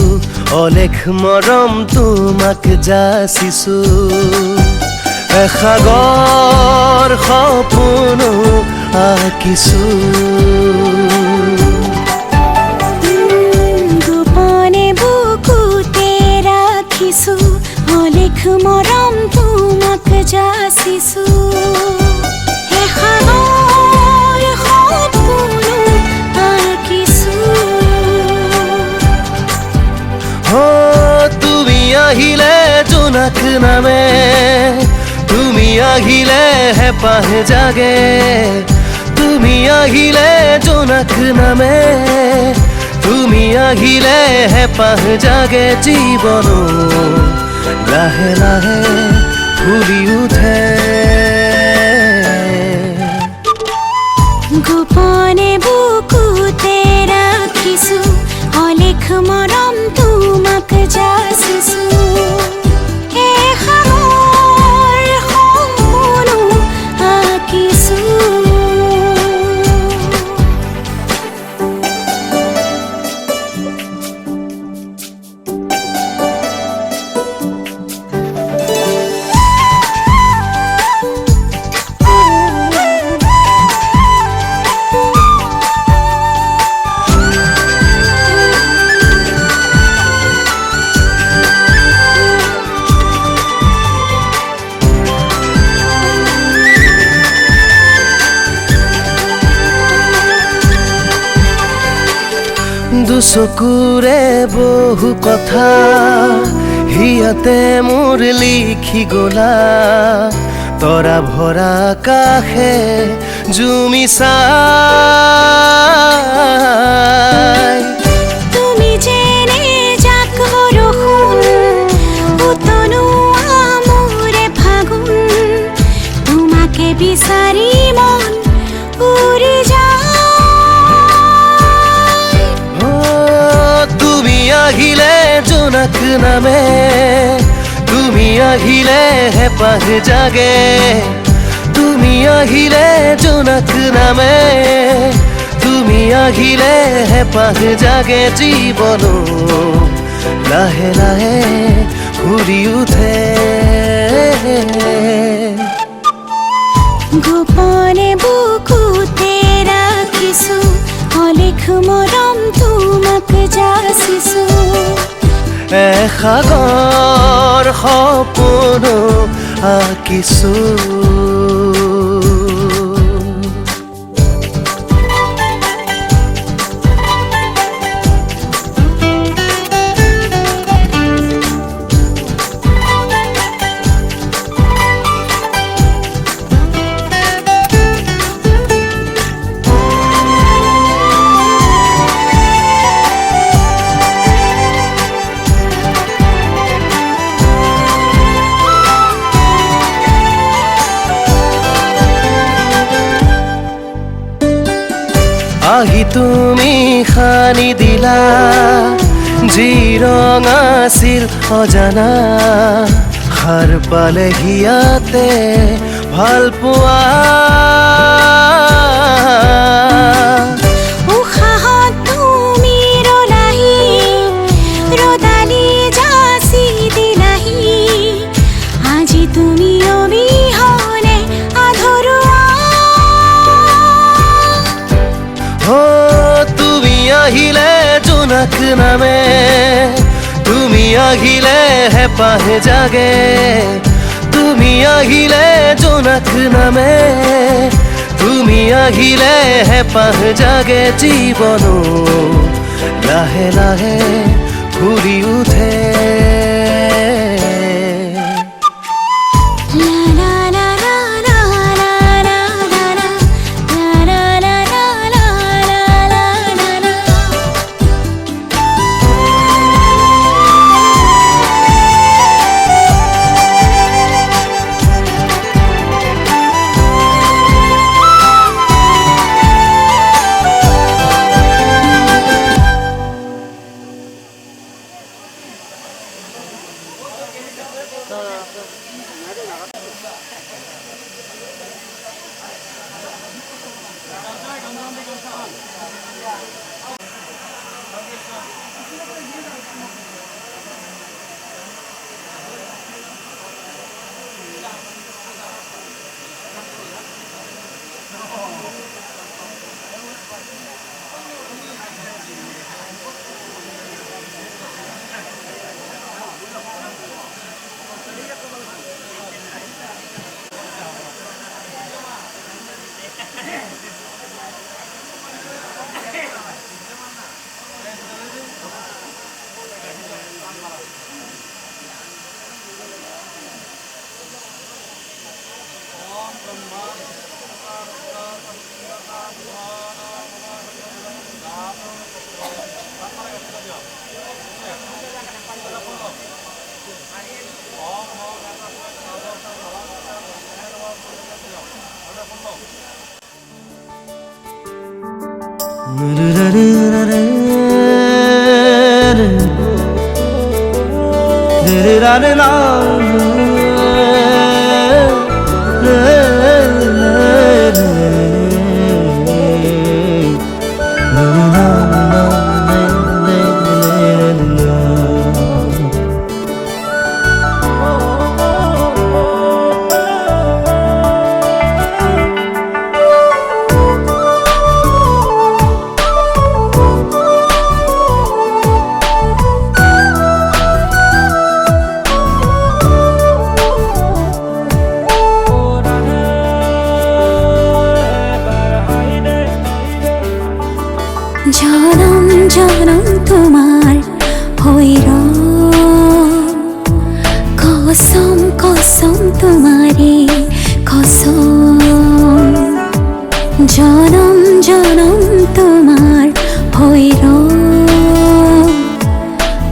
অলেখ মৰম তোমাক যাচিছো এসাগৰ সপোনো আঁকিছো গোপনে বুকুতে ৰাখিছো অলেখ মৰম তোমাক যাচিছো এসাগৰ সপোনো আঁকিছো তুমি আহিলে জোনাক নামে তুমি আহিলে হেঁপাহ জাগে তুমি আহিলে জোনাক নামে তুমি আহিলে হেঁপাহ জাগে জীৱনো লাহে লাহে ফুলি উঠে গোপনে বুকুতে ৰাখিছো অলেখ মৰম তোমাক যাচিছো এসাগৰ সপোনো আঁকিছো দুচকুৰে বহু কথা হিয়াতে মোৰ লিখি গলা তৰা ভৰা আকাশে জুমি চাই তুমি যেনে যাক বৰষুণ উতলোৱা মোৰে ফাগুন তোমাকে বিচাৰি মন উৰি যায় তুমি আহিলে জোনাক নামে তুমি আহিলে হেঁপাহ জাগে তুমি আহিলে জোনাক নামে তুমি আহিলে হেঁপাহ জাগে জীৱনো লাহে লাহে ফুলি উঠে গোপনে বুকুতে ৰাখিছো অলেখ মৰম তোমাক যাচিছো এসাগৰ সপোনো আঁকিছো আহি তুমি সানি দিলা যি ৰং আছিল অজানা সাৰ পালে হিয়াতে ভাল পোৱা উশাহত তুমি ৰলাহি ৰদালি যাচি দিলাহি আজি তুমি অবিহনে আধৰুৱা তুমি আহিলে জোনাক নামে তুমি আহিলে হেঁপাহ জাগে তুমি আহিলে জোনাক নামে তুমি আহিলে হেঁপাহ জাগে জীৱনো লাহে লাহে ফুলি উঠে জনম জনম তোমার হইর কসম কসম তোমারে কসম জনম জনম তোমার হইর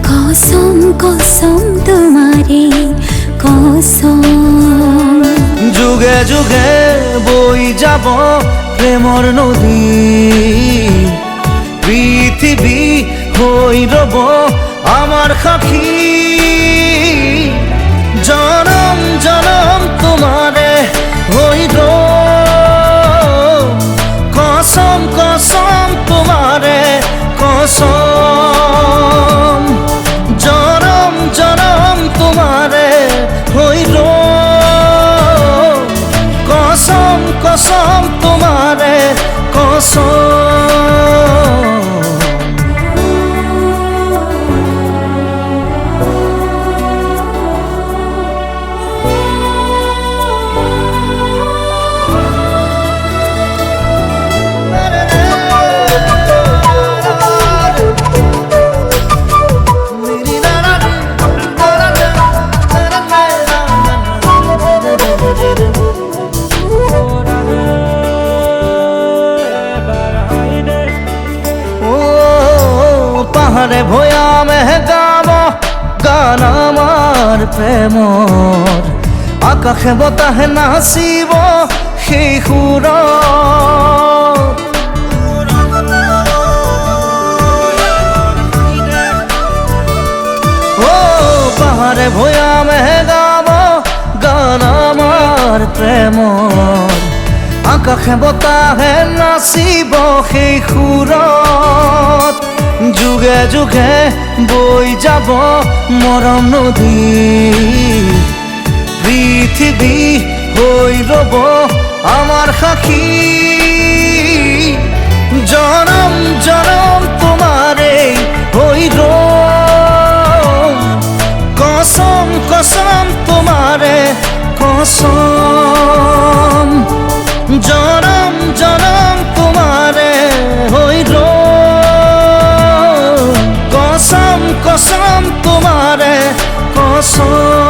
কসম কসম তোমারে কসম যুগে যুগে বই যাব প্রেমর নদী পৃথিবী হই রব আমার সাক্ষী জনম জনম তোমারে হইর কসম কসম তোমারে কসম জনম জনম তোমারে হইর কসম কসম তোমারে কসম পাহাড়ে ভয়া মেহগাব গান আমার প্রেমর আকাশে বতাহে নাচিব সেই সুর ও পাহাড়ে ভয়া মেহগাব গান আমার প্রেমর আকাশে বতাহে নাচিব সেই সুৰত যুগে যুগে বই যাব মরম নদী পৃথিবী হই রব আমার সাক্ষী জনম জনম তোমারে হইর কসম কসম তোমারে কসম জনম জনম তোমারে হইর কসম কসম তোমারে কসম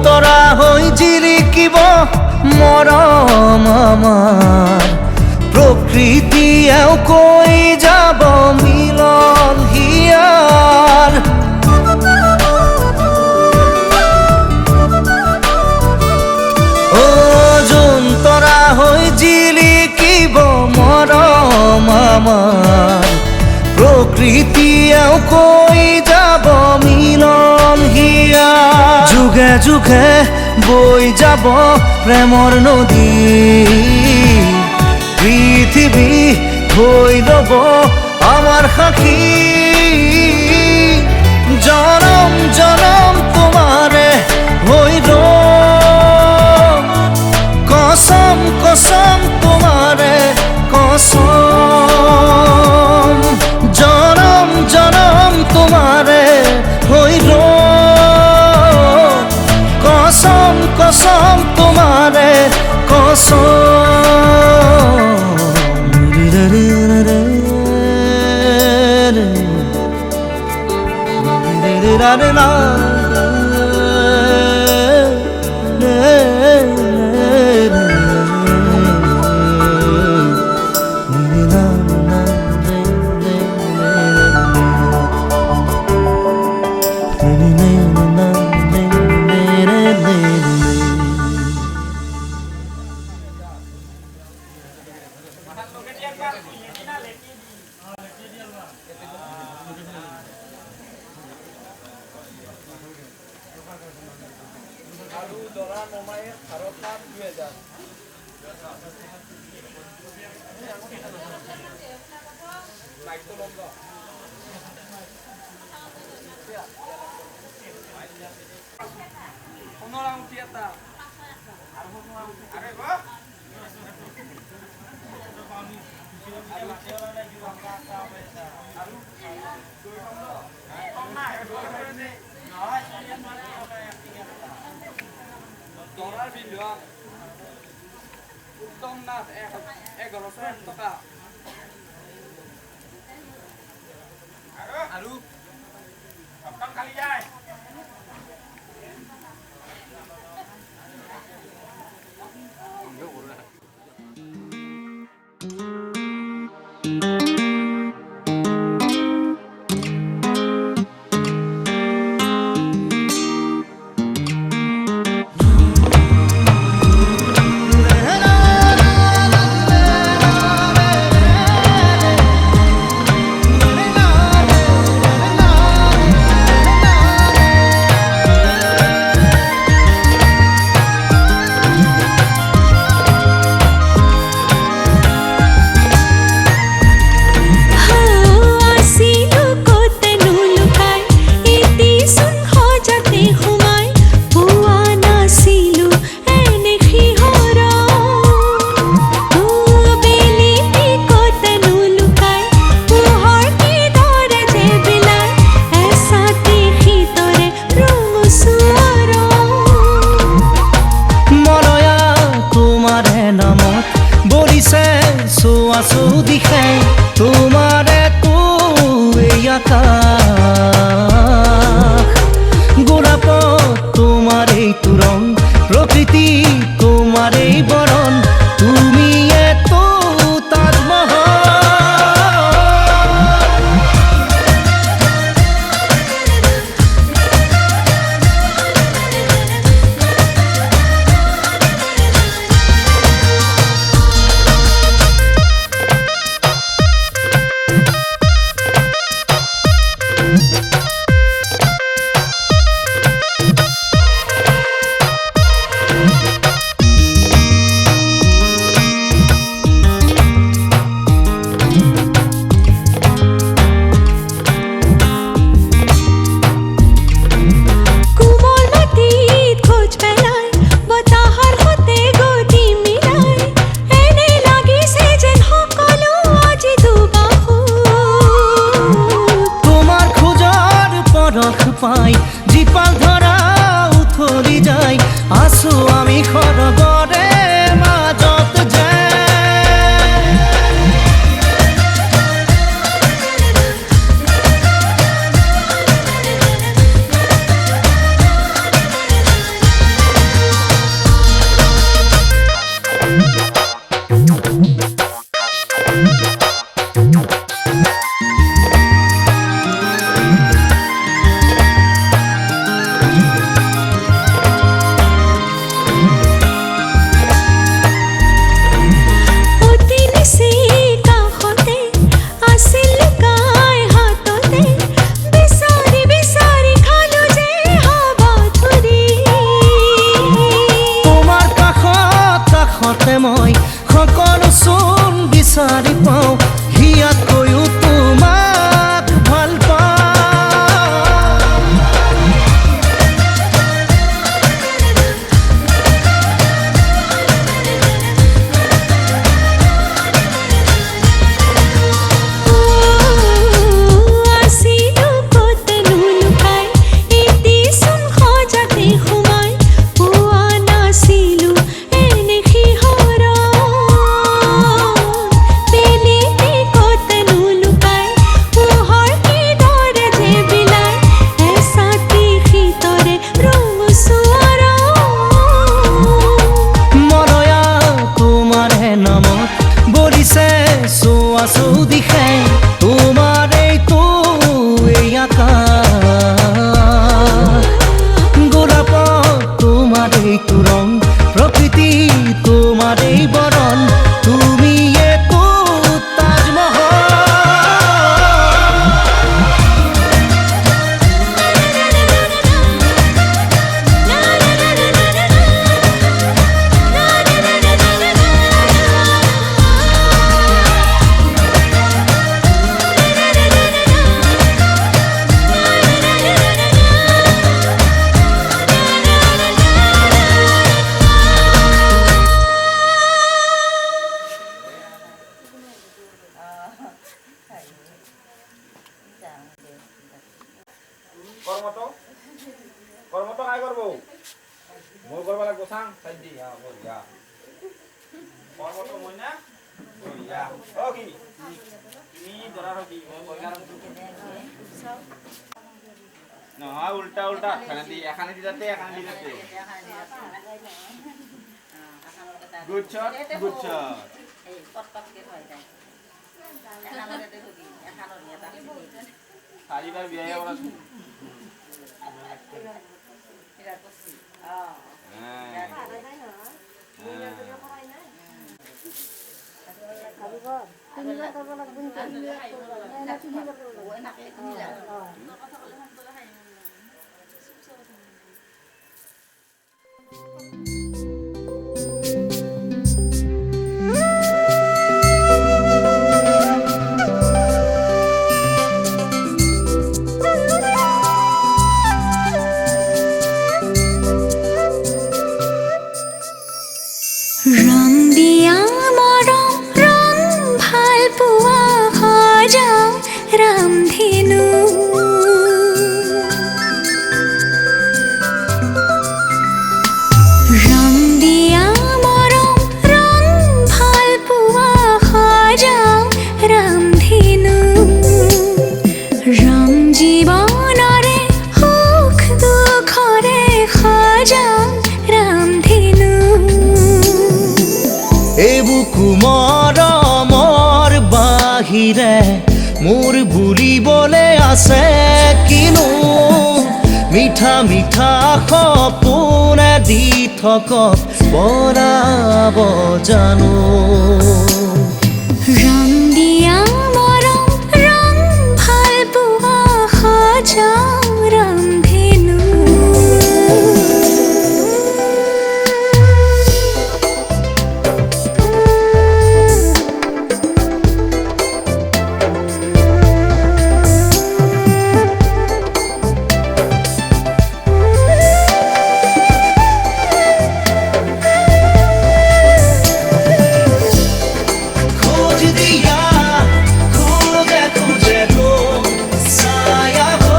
তৰা হৈ জিৰিকিব মৰম আমাৰ প্ৰকৃতিয়েও কৈ যাব মিলন হিয়াৰ ও যোন তৰা হৈ জিৰিকিব মৰম আমাৰ প্ৰকৃতিয়েও কৈ যাব মিলন হিয়া যুগে যুগে বই যাব প্রেমর নদী পৃথিবী হই রব আমার সাক্ষী জনম জনম তোমারে হইর कसम तुम्हारे উত্তম নাথ 1100 টকা আৰু সপ্তম খালি যায় তোমার এই তুরং প্রকৃতি তোমার এই বরণ তুমি তো তাজমহল কর্মটো কাই করব মই করব লাগব সাং সাই দি বলিয়া কর্মটো মই না বলিয়া ও কি তুমি ধরা রবি মই কইগার না উল্টা উল্টা এখানে দিতে গুড শট এই পটপটকে হয়ে যায় এখানে দেখি এখানে নিয়ে তাকে সারিবার বিয়ে ওরা এটা করছি ৰং দিয়া মৰম ৰং ভাল পোৱা সজাও ৰামধেনু ৰং দিয়া মৰম ৰং ভাল পোৱা সজাও ৰামধেনু ৰং জীৱনৰে সুখ দুখৰে সজাও ৰামধেনু এবুকু মৰমৰ বাহিৰে মোৰ বুলিবলে আছে কিনো মিঠা মিঠা সপোনে দি থকক বৰাব জানো ৰং দিয়া মৰম ৰং ভাল পোৱা সজাও ৰামধেনু खोज दिया खोजे खोजे रो साया हो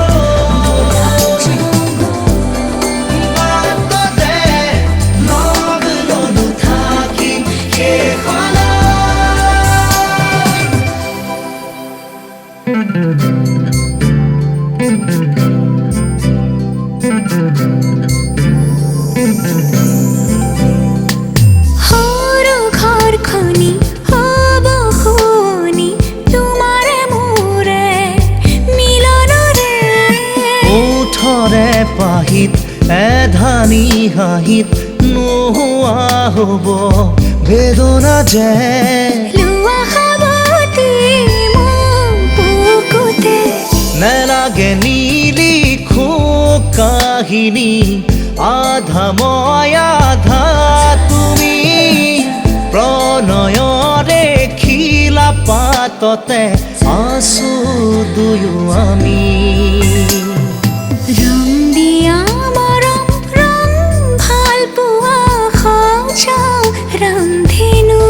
বাটতে লগ ললো থাকি সেইখনত সৰু ঘৰখনি হ'ব শুৱনি তোমাৰে মোৰে মিলনৰে ওঠৰে পাহিত এধানি হাঁহিত নোহোৱা হ'ব বেদনা যে লোৱা সাৱতি মোক বুকুতে নেলাগে নিলিখো কাহিনী আধা মই আধা তুমি প্ৰণয়ৰে খিলা পাততে আছো দুয়ো আমি ৰং দিয়া মৰম ৰং ভাল পোৱা সজাও ৰামধেনু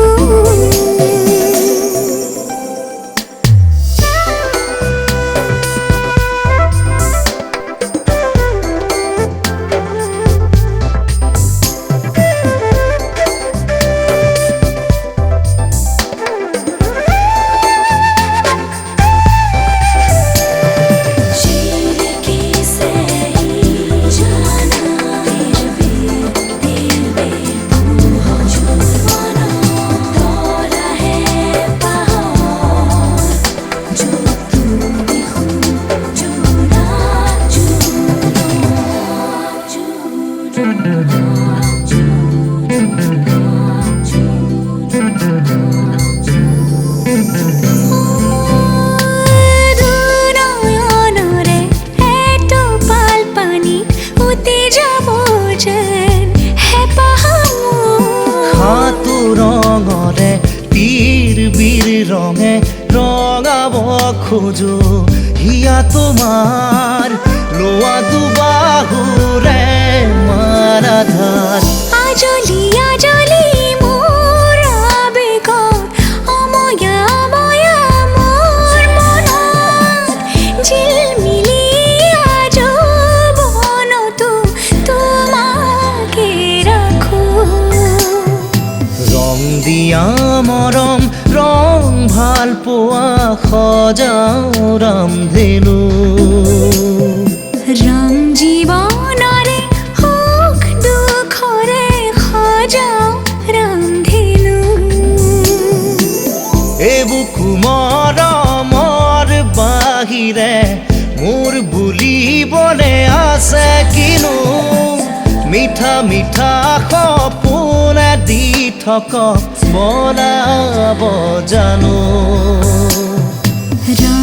নয়নৰে এটোপাল পানীত উটি যাব যেন হেঁপাহ মোৰ। হাতু ৰঙৰে পীৰ বীৰ ৰঙে ৰঙাব খোজো হিয়া তোমাৰ লোৱা দুবাহুৰে মাৰাধাৰ। আজলি আজলি মোৰ আবেগত অময়া অময়া মোৰ মনত জিলমিলি আজীৱনতো তোমাকে ৰাখো। ৰং দিয়া মৰম ৰং ভাল পোৱা সজাও ৰামধেনু। ৰং জীৱনৰে সুখ দুখৰে সজাও ৰামধেনু। এইবোৰ কুমৰমৰ বাহিৰে মোৰ বুলিবলে আছে কিনো। মিঠা মিঠা সপোনে দি থকা বনাব জানো। ৰং